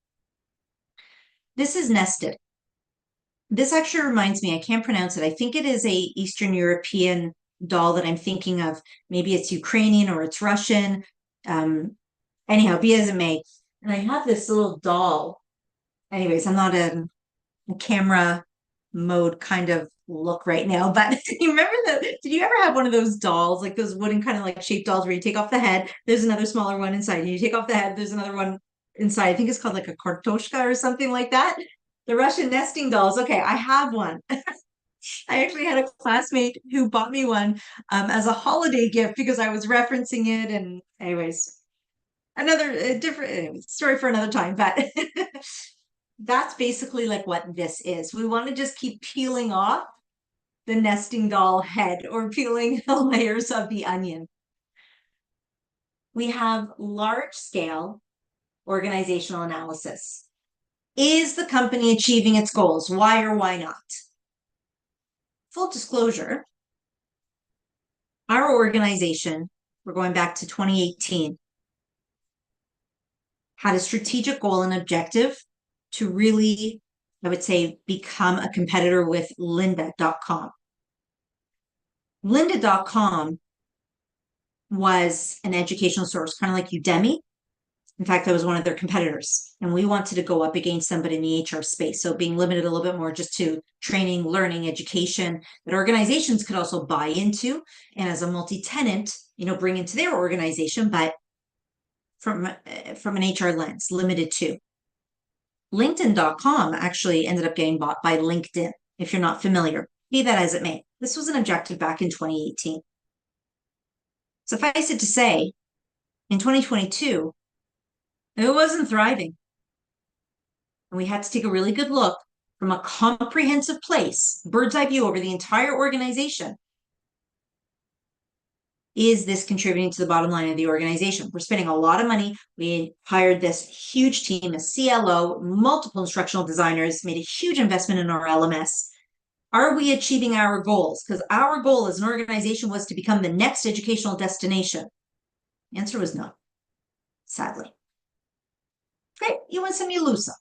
This is nested. This actually reminds me, I can't pronounce it. I think it is a Eastern European doll that I'm thinking of. Maybe it's Ukrainian or it's Russian. Anyhow, be as it may. And I have this little doll. Anyways, I'm not in a camera mode kind of look right now, but you remember did you ever have one of those dolls, like those wooden kind of like shaped dolls where you take off the head, there's another smaller one inside, and you take off the head, there's another one inside. I think it's called like a kartoshka or something like that. The Russian nesting dolls. Okay, I have one. I actually had a classmate who bought me one as a holiday gift because I was referencing it. And anyways, another different story for another time, but that's basically like what this is. We want to just keep peeling off the nesting doll head or peeling the layers of the onion. We have large scale organizational analysis. Is the company achieving its goals? Why or why not? Full disclosure, our organization, we're going back to 2018, had a strategic goal and objective to really, I would say, become a competitor with lynda.com. Lynda.com was an educational source, kind of like Udemy. In fact, that was one of their competitors. And we wanted to go up against them, but in the HR space. So being limited a little bit more just to training, learning, education that organizations could also buy into. And as a multi-tenant, bring into their organization, but from an HR lens, limited to. LinkedIn.com actually ended up getting bought by LinkedIn, if you're not familiar. Be that as it may. This was an objective back in 2018. Suffice it to say, in 2022, it wasn't thriving. And we had to take a really good look from a comprehensive place, bird's eye view over the entire organization. Is this contributing to the bottom line of the organization? We're spending a lot of money. We hired this huge team, a CLO, multiple instructional designers, made a huge investment in our LMS. Are we achieving our goals? Because our goal as an organization was to become the next educational destination. The answer was no, sadly. Great, you win some, you lose some.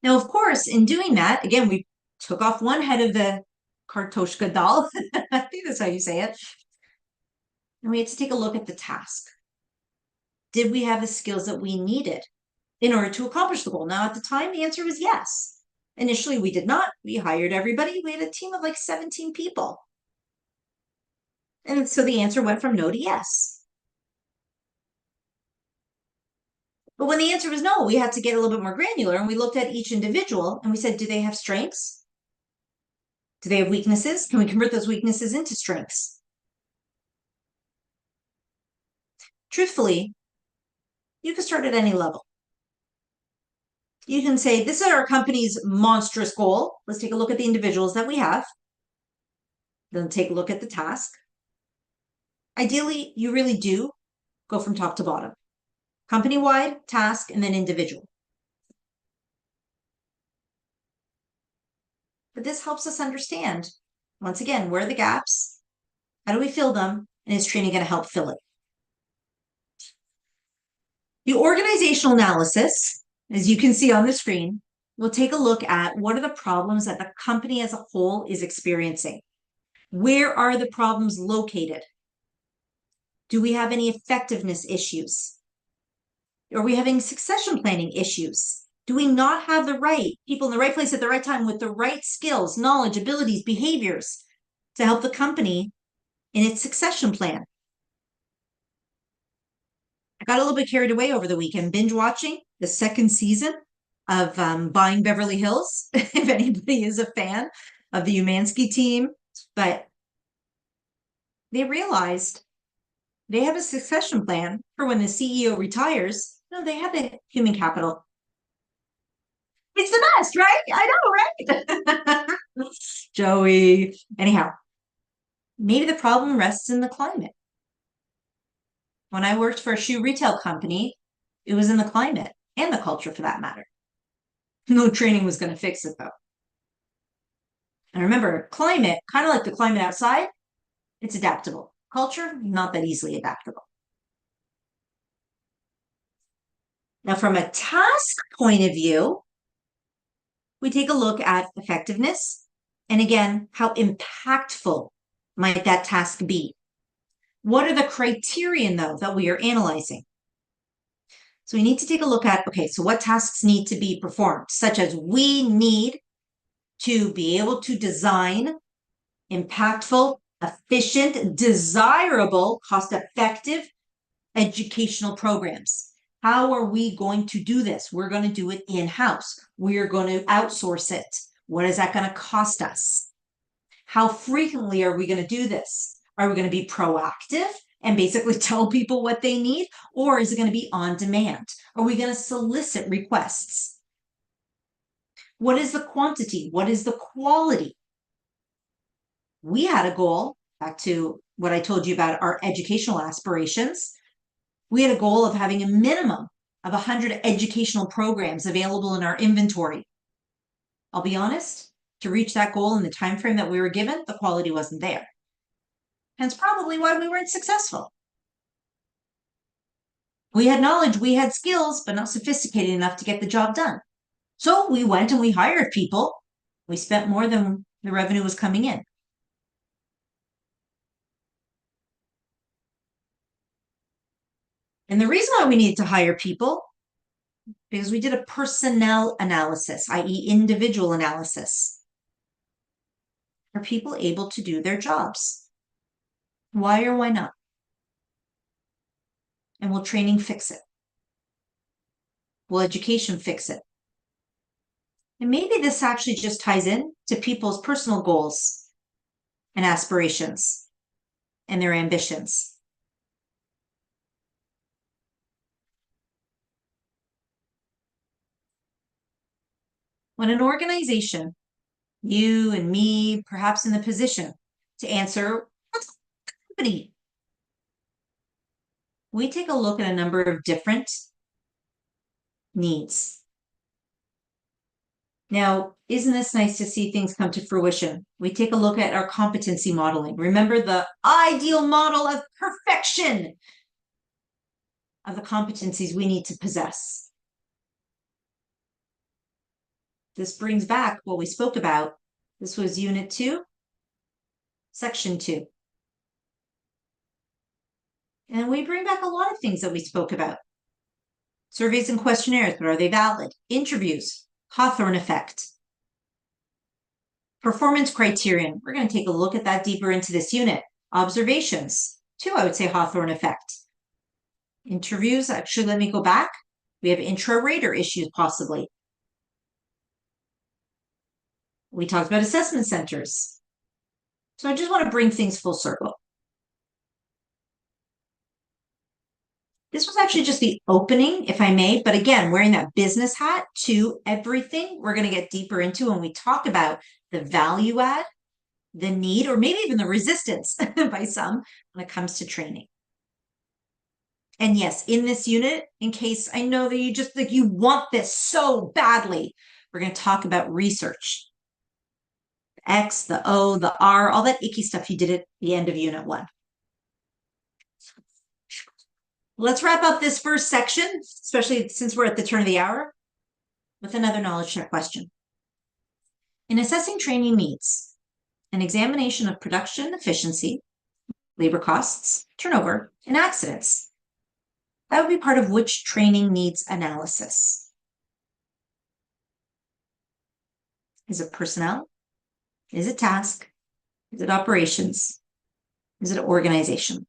Now, of course, in doing that, again, we took off one head of the Kartoshka doll. I think that's how you say it. And we had to take a look at the task. Did we have the skills that we needed in order to accomplish the goal? Now, at the time, the answer was yes. Initially, we did not. We hired everybody. We had a team of like 17 people. And so the answer went from no to yes. But when the answer was no, we had to get a little bit more granular and we looked at each individual and we said, do they have strengths? Do they have weaknesses? Can we convert those weaknesses into strengths? Truthfully, you can start at any level. You can say, this is our company's monstrous goal. Let's take a look at the individuals that we have. Then take a look at the task. Ideally, you really do go from top to bottom. Company-wide, task, and then individual. But this helps us understand, once again, where are the gaps? How do we fill them? And is training going to help fill it? The organizational analysis, as you can see on the screen, will take a look at what are the problems that the company as a whole is experiencing. Where are the problems located? Do we have any effectiveness issues? Are we having succession planning issues? Do we not have the right people in the right place at the right time with the right skills, knowledge, abilities, behaviors to help the company in its succession plan? I got a little bit carried away over the weekend, binge watching the second season of Buying Beverly Hills, if anybody is a fan of the Umansky team. But they realized they have a succession plan for when the CEO retires. No, they have the human capital. It's the best, right? I know, right? Joey. Anyhow, maybe the problem rests in the climate. When I worked for a shoe retail company, it was in the climate and the culture for that matter. No training was going to fix it though. And remember, climate, kind of like the climate outside, it's adaptable. Culture, not that easily adaptable. Now, from a task point of view, we take a look at effectiveness. And again, how impactful might that task be? What are the criterion, though, that we are analyzing? So we need to take a look at, okay, so what tasks need to be performed, such as we need to be able to design impactful, efficient, desirable, cost-effective educational programs. How are we going to do this? We're going to do it in-house. We're going to outsource it. What is that going to cost us? How frequently are we going to do this? Are we going to be proactive and basically tell people what they need? Or is it going to be on demand? Are we going to solicit requests? What is the quantity? What is the quality? We had a goal, back to what I told you about our educational aspirations. We had a goal of having a minimum of 100 educational programs available in our inventory. I'll be honest, to reach that goal in the time frame that we were given, the quality wasn't there. Hence probably why we weren't successful. We had knowledge, we had skills, but not sophisticated enough to get the job done. So we went and we hired people. We spent more than the revenue was coming in. And the reason why we needed to hire people, because we did a personnel analysis, i.e. individual analysis. Are people able to do their jobs? Why or why not? And will training fix it? Will education fix it? And maybe this actually just ties in to people's personal goals and aspirations and their ambitions. When an organization, you and me, perhaps in the position to answer, what's the company we take a look at a number of different needs. Now, isn't this nice to see things come to fruition? We take a look at our competency modeling. Remember the ideal model of perfection of the competencies we need to possess. This brings back what we spoke about. This was Unit 2, Section 2. And we bring back a lot of things that we spoke about. Surveys and questionnaires, but are they valid? Interviews, Hawthorne effect. Performance criterion, we're going to take a look at that deeper into this unit. Observations, 2, I would say Hawthorne effect. Interviews, actually, let me go back. We have intra-rater issues, possibly. We talked about assessment centers. So I just want to bring things full circle. This was actually just the opening, if I may, but again, wearing that business hat to everything we're going to get deeper into when we talk about the value add, the need, or maybe even the resistance by some when it comes to training. And yes, in this unit, in case I know that you just like you want this so badly, we're going to talk about research. X, the O, the R, all that icky stuff you did at the end of Unit 1. Let's wrap up this first section, especially since we're at the turn of the hour, with another knowledge check question. In assessing training needs, an examination of production efficiency, labor costs, turnover, and accidents, that would be part of which training needs analysis? Is it personnel? Is it task? Is it operations? Is it organization?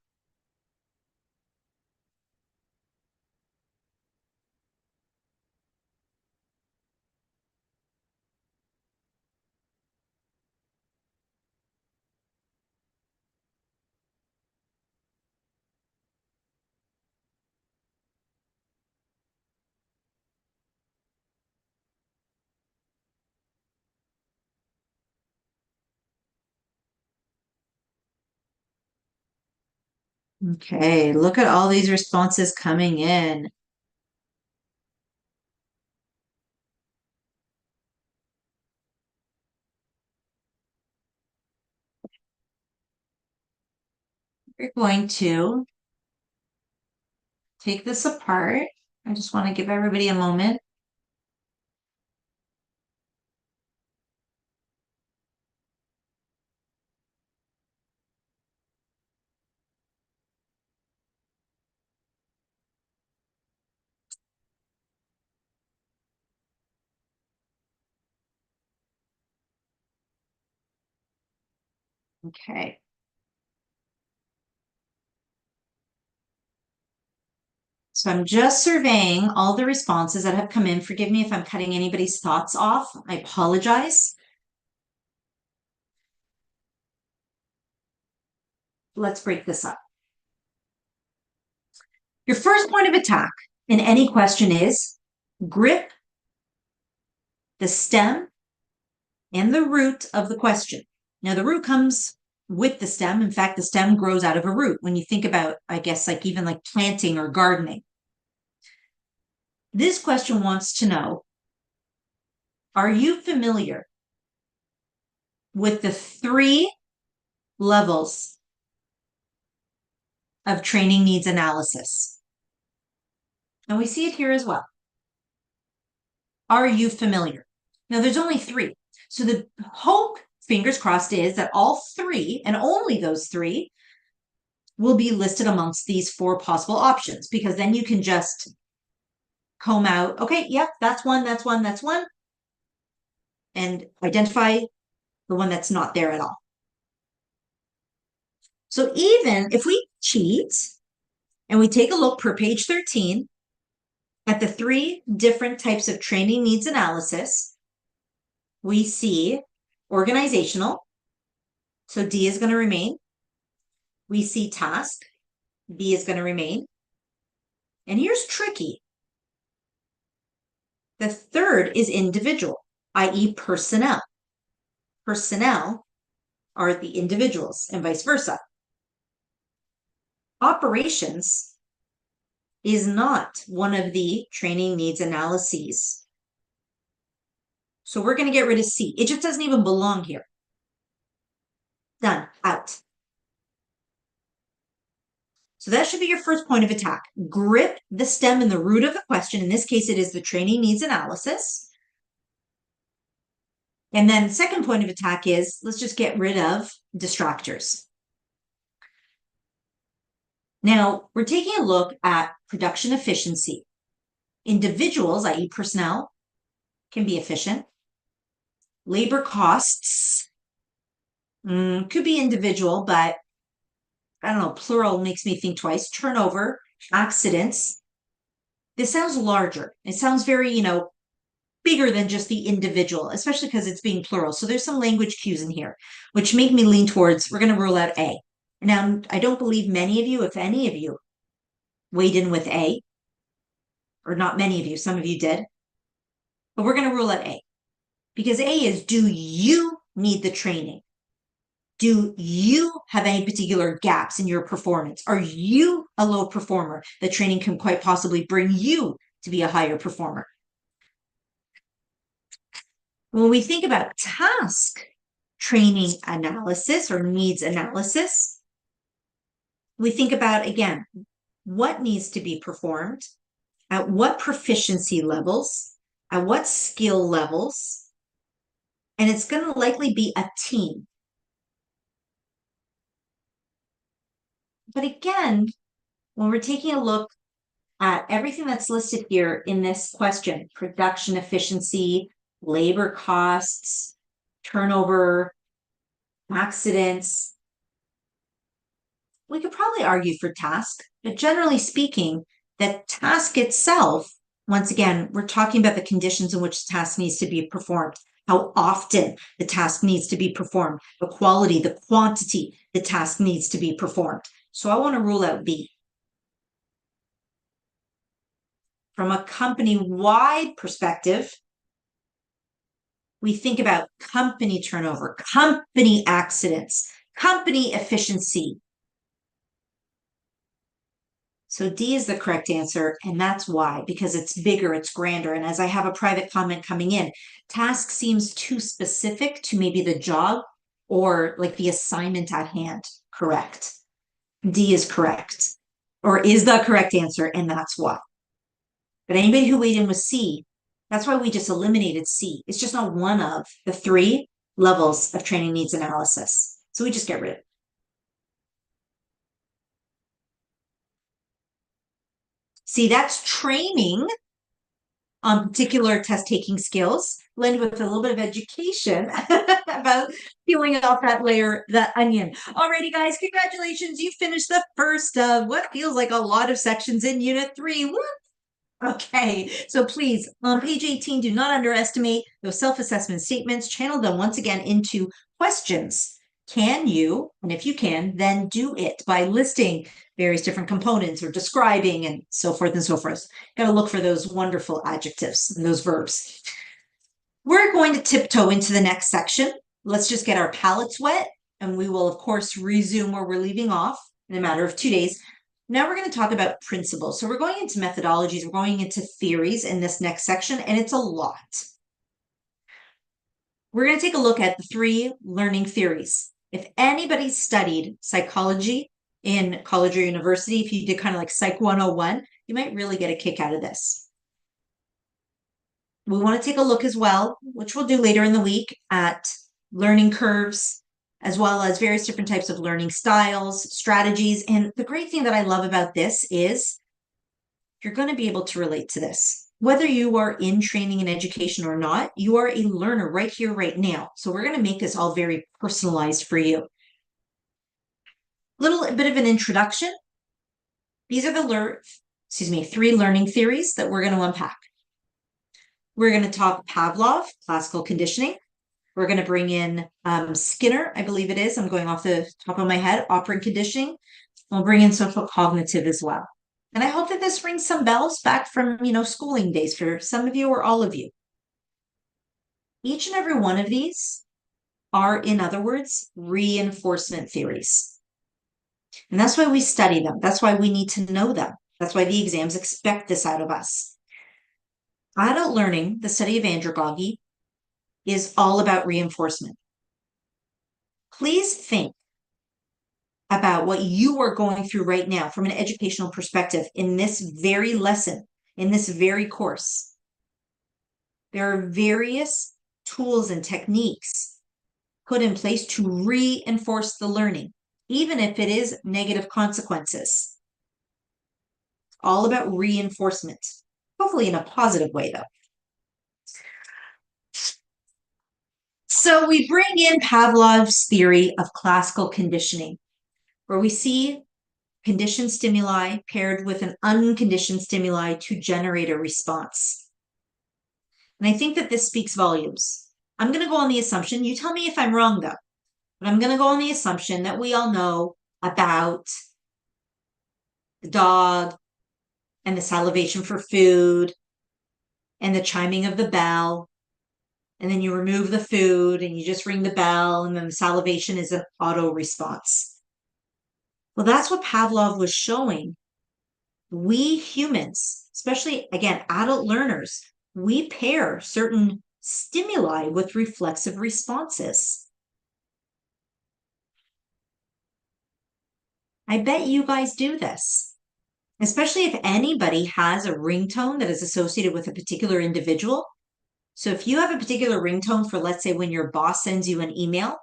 Okay, look at all these responses coming in. We're going to take this apart. I just want to give everybody a moment. Okay. So I'm just surveying all the responses that have come in. Forgive me if I'm cutting anybody's thoughts off. I apologize. Let's break this up. Your first point of attack in any question is grip the stem and the root of the question. Now, the root comes with the stem. In fact, the stem grows out of a root when you think about, I guess, like even like planting or gardening. This question wants to know, are you familiar with the 3 levels of training needs analysis? And we see it here as well. Are you familiar? Now, there's only 3. So the hope, fingers crossed, is that all 3, and only those 3, will be listed amongst these 4 possible options, because then you can just comb out, okay, yep, that's one, that's one, that's one, and identify the one that's not there at all. So even if we cheat and we take a look per page 13 at the 3 different types of training needs analysis, we see organizational, so D is going to remain. We see task, B is going to remain. And here's tricky. The third is individual, i.e. personnel. Personnel are the individuals and vice versa. Operations is not one of the training needs analyses. So we're going to get rid of C. It just doesn't even belong here. Done. Out. So that should be your first point of attack. Grip the stem and the root of the question. In this case, it is the training needs analysis. And then second point of attack is, let's just get rid of distractors. Now, we're taking a look at production efficiency. Individuals, i.e. personnel, can be efficient. Labor costs could be individual, but I don't know, plural makes me think twice. Turnover, accidents. This sounds larger. It sounds very, bigger than just the individual, especially because it's being plural. So there's some language cues in here, which make me lean towards, we're going to rule out A. Now, I don't believe many of you, if any of you, weighed in with A, or not many of you, some of you did, but we're going to rule out A. Because A is, do you need the training? Do you have any particular gaps in your performance? Are you a low performer? The training can quite possibly bring you to be a higher performer. When we think about task training analysis or needs analysis, we think about, again, what needs to be performed, at what proficiency levels, at what skill levels, and it's going to likely be a team. But again, when we're taking a look at everything that's listed here in this question, production efficiency, labor costs, turnover, accidents, we could probably argue for task, but generally speaking, that task itself, once again, we're talking about the conditions in which the task needs to be performed, how often the task needs to be performed, the quality, the quantity the task needs to be performed. So I want to rule out B. From a company-wide perspective, we think about company turnover, company accidents, company efficiency. So D is the correct answer, and that's why, because it's bigger, it's grander. And as I have a private comment coming in, task seems too specific to maybe the job or like the assignment at hand. Correct. D is correct, or is the correct answer, and that's why. But anybody who weighed in with C, that's why we just eliminated C. It's just not one of the 3 levels of training needs analysis. So we just get rid of it. See, that's training on particular test-taking skills, blended with a little bit of education about peeling off that layer, that onion. Alrighty, guys, congratulations. You finished the first of what feels like a lot of sections in Unit 3. Woo! Okay, so please, on page 18, do not underestimate those self-assessment statements. Channel them once again into questions. Can you, and if you can, then do it by listing various different components or describing and so forth and so forth. Got to look for those wonderful adjectives and those verbs. We're going to tiptoe into the next section. Let's just get our palates wet, and we will, of course, resume where we're leaving off in a matter of 2 days. Now we're going to talk about principles. So we're going into methodologies, we're going into theories in this next section, and it's a lot. We're going to take a look at the 3 learning theories. If anybody studied psychology in college or university, if you did kind of like Psych 101, you might really get a kick out of this. We want to take a look as well, which we'll do later in the week, at learning curves, as well as various different types of learning styles, strategies. And the great thing that I love about this is you're going to be able to relate to this. Whether you are in training and education or not, you are a learner right here, right now. So we're going to make this all very personalized for you. Little bit of an introduction. These are the 3 learning theories that we're going to unpack. We're going to talk Pavlov, classical conditioning. We're going to bring in Skinner, I believe it is. I'm going off the top of my head, operant conditioning. We'll bring in social cognitive as well. And I hope that this rings some bells back from, schooling days for some of you or all of you. Each and every one of these are, in other words, reinforcement theories. And that's why we study them. That's why we need to know them. That's why the exams expect this out of us. Adult learning, the study of andragogy, is all about reinforcement. Please think about what you are going through right now from an educational perspective in this very lesson, in this very course. There are various tools and techniques put in place to reinforce the learning, even if it is negative consequences. All about reinforcement, hopefully in a positive way, though. So we bring in Pavlov's theory of classical conditioning, where we see conditioned stimuli paired with an unconditioned stimuli to generate a response. And I think that this speaks volumes. I'm going to go on the assumption, you tell me if I'm wrong though, but I'm going to go on the assumption that we all know about the dog and the salivation for food and the chiming of the bell. And then you remove the food and you just ring the bell, and then the salivation is an auto response. Well, that's what Pavlov was showing. We humans, especially again, adult learners, we pair certain stimuli with reflexive responses. I bet you guys do this, especially if anybody has a ringtone that is associated with a particular individual. So if you have a particular ringtone for, let's say, when your boss sends you an email,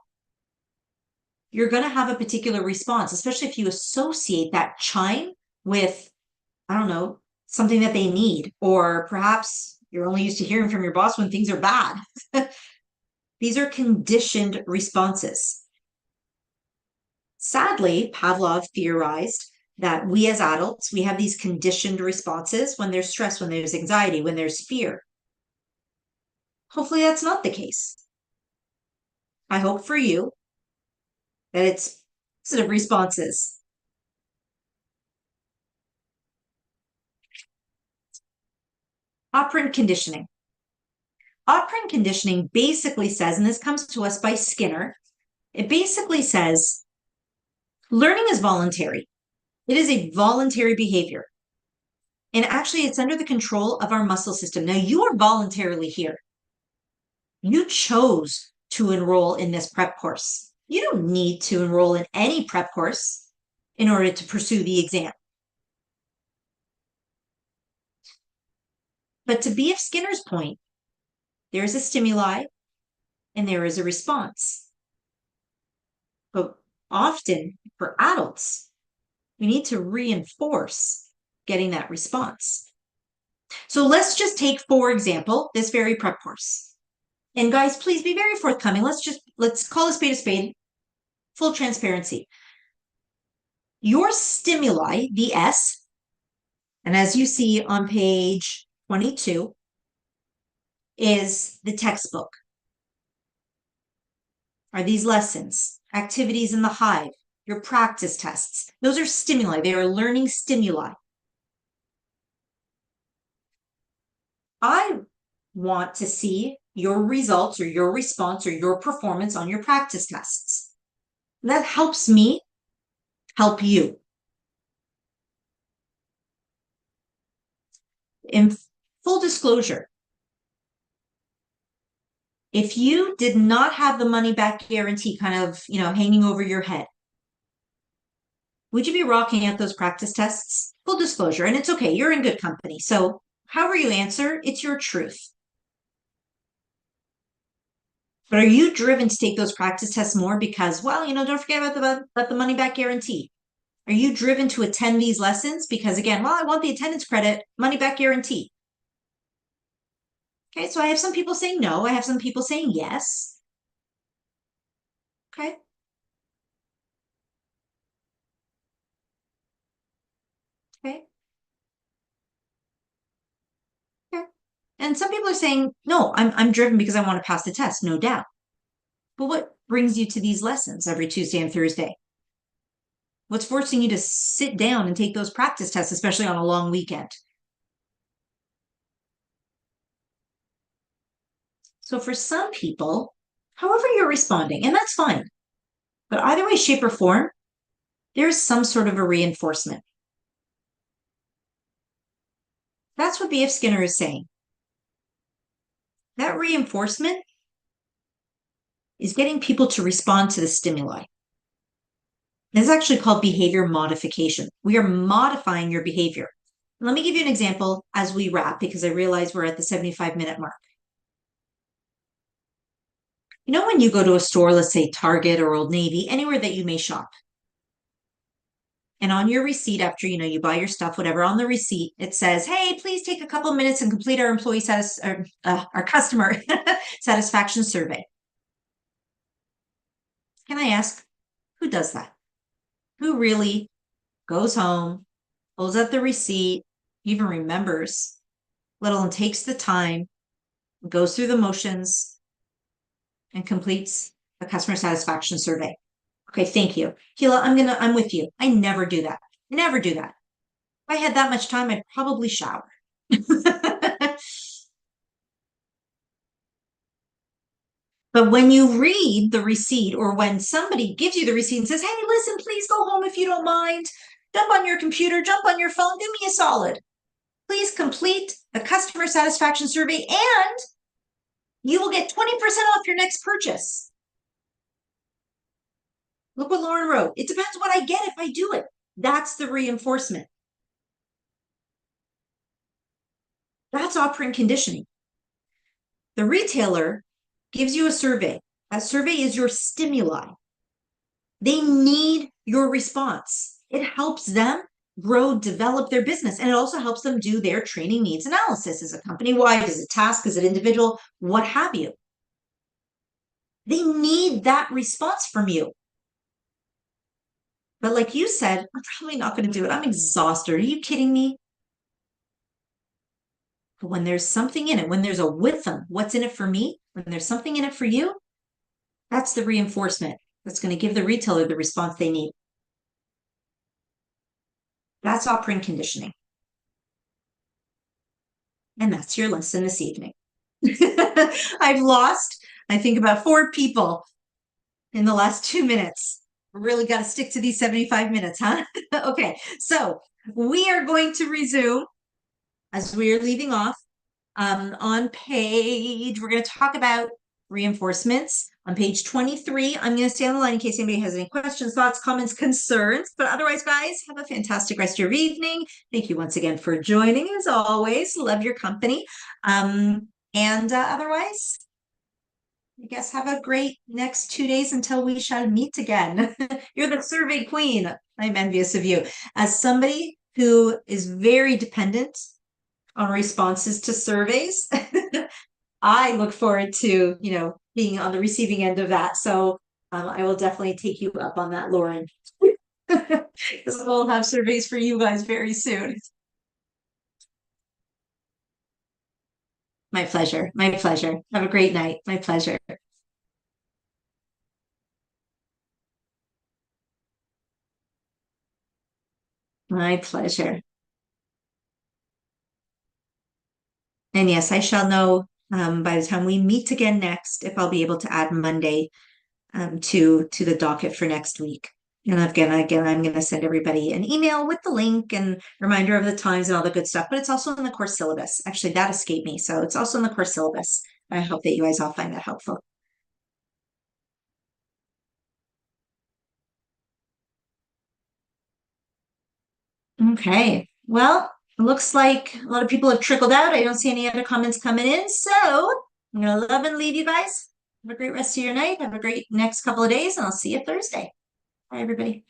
you're going to have a particular response, especially if you associate that chime with, I don't know, something that they need, or perhaps you're only used to hearing from your boss when things are bad. These are conditioned responses. Sadly, Pavlov theorized that we as adults, we have these conditioned responses when there's stress, when there's anxiety, when there's fear. Hopefully that's not the case. I hope for you that it's positive responses. Operant conditioning. Operant conditioning basically says, and this comes to us by Skinner, it basically says learning is voluntary. It is a voluntary behavior. And actually, it's under the control of our muscle system. Now, you are voluntarily here. You chose to enroll in this prep course. You don't need to enroll in any prep course in order to pursue the exam. But to B.F. Skinner's point, there is a stimuli and there is a response. But often for adults, we need to reinforce getting that response. So let's just take, for example, this very prep course. And guys, please be very forthcoming. Let's call a spade, full transparency. Your stimuli, the S, and as you see on page 22, is the textbook. Are these lessons, activities in the hive, your practice tests? Those are stimuli. They are learning stimuli. I want to see your results or your response or your performance on your practice tests. That helps me help you. In full disclosure, if you did not have the money back guarantee kind of, hanging over your head, would you be rocking out those practice tests? Full disclosure, and it's okay, you're in good company. So however you answer, it's your truth. But are you driven to take those practice tests more because, don't forget about the money back guarantee? Are you driven to attend these lessons because, again, I want the attendance credit, money back guarantee? Okay, so I have some people saying no. I have some people saying yes. Okay. Okay. Okay. And some people are saying, no, I'm driven because I want to pass the test, no doubt. But what brings you to these lessons every Tuesday and Thursday? What's forcing you to sit down and take those practice tests, especially on a long weekend? So for some people, however you're responding, and that's fine, but either way, shape, or form, there's some sort of a reinforcement. That's what B.F. Skinner is saying. That reinforcement is getting people to respond to the stimuli. This is actually called behavior modification. We are modifying your behavior. Let me give you an example as we wrap, because I realize we're at the 75-minute mark. You know, when you go to a store, let's say Target or Old Navy, anywhere that you may shop, and on your receipt, after you buy your stuff, whatever, on the receipt, it says, "Hey, please take a couple minutes and complete our our customer satisfaction survey." Can I ask, who does that? Who really goes home, pulls out the receipt, even remembers, let alone takes the time, goes through the motions, and completes a customer satisfaction survey? Okay, thank you. Keela, I'm with you. I never do that. Never do that. If I had that much time, I'd probably shower. But when you read the receipt, or when somebody gives you the receipt and says, "Hey, listen, please go home if you don't mind. Jump on your computer, jump on your phone, do me a solid. Please complete the customer satisfaction survey and you will get 20% off your next purchase." Look what Lauren wrote. It depends what I get if I do it. That's the reinforcement. That's operant conditioning. The retailer gives you a survey. That survey is your stimuli. They need your response. It helps them grow, develop their business. And it also helps them do their training needs analysis. Is it company wide? Is it task? Is it individual? What have you? They need that response from you. But like you said, I'm probably not going to do it. I'm exhausted. Are you kidding me? But when there's something in it, when there's a with them, what's in it for me? When there's something in it for you, that's the reinforcement that's going to give the retailer the response they need. That's operant conditioning. And that's your lesson this evening. I've lost, I think, about 4 people in the last 2 minutes. Really got to stick to these 75 minutes, huh? Okay, so we are going to resume as we are leaving off on we're going to talk about reinforcements. On page 23, I'm going to stay on the line in case anybody has any questions, thoughts, comments, concerns. But otherwise, guys, have a fantastic rest of your evening. Thank you once again for joining. As always, love your company. And otherwise, I guess have a great next 2 days until we shall meet again. You're the survey queen. I'm envious of you. As somebody who is very dependent on responses to surveys, I look forward to, being on the receiving end of that. So I will definitely take you up on that, Lauren. Because we'll have surveys for you guys very soon. My pleasure. My pleasure. Have a great night. My pleasure. My pleasure. And yes, I shall know by the time we meet again next if I'll be able to add Monday to the docket for next week. And again, I'm going to send everybody an email with the link and reminder of the times and all the good stuff. But it's also in the course syllabus. Actually, that escaped me. So it's also in the course syllabus. I hope that you guys all find that helpful. Okay. Well, it looks like a lot of people have trickled out. I don't see any other comments coming in. So I'm going to love and leave you guys. Have a great rest of your night. Have a great next couple of days, and I'll see you Thursday. Bye, everybody.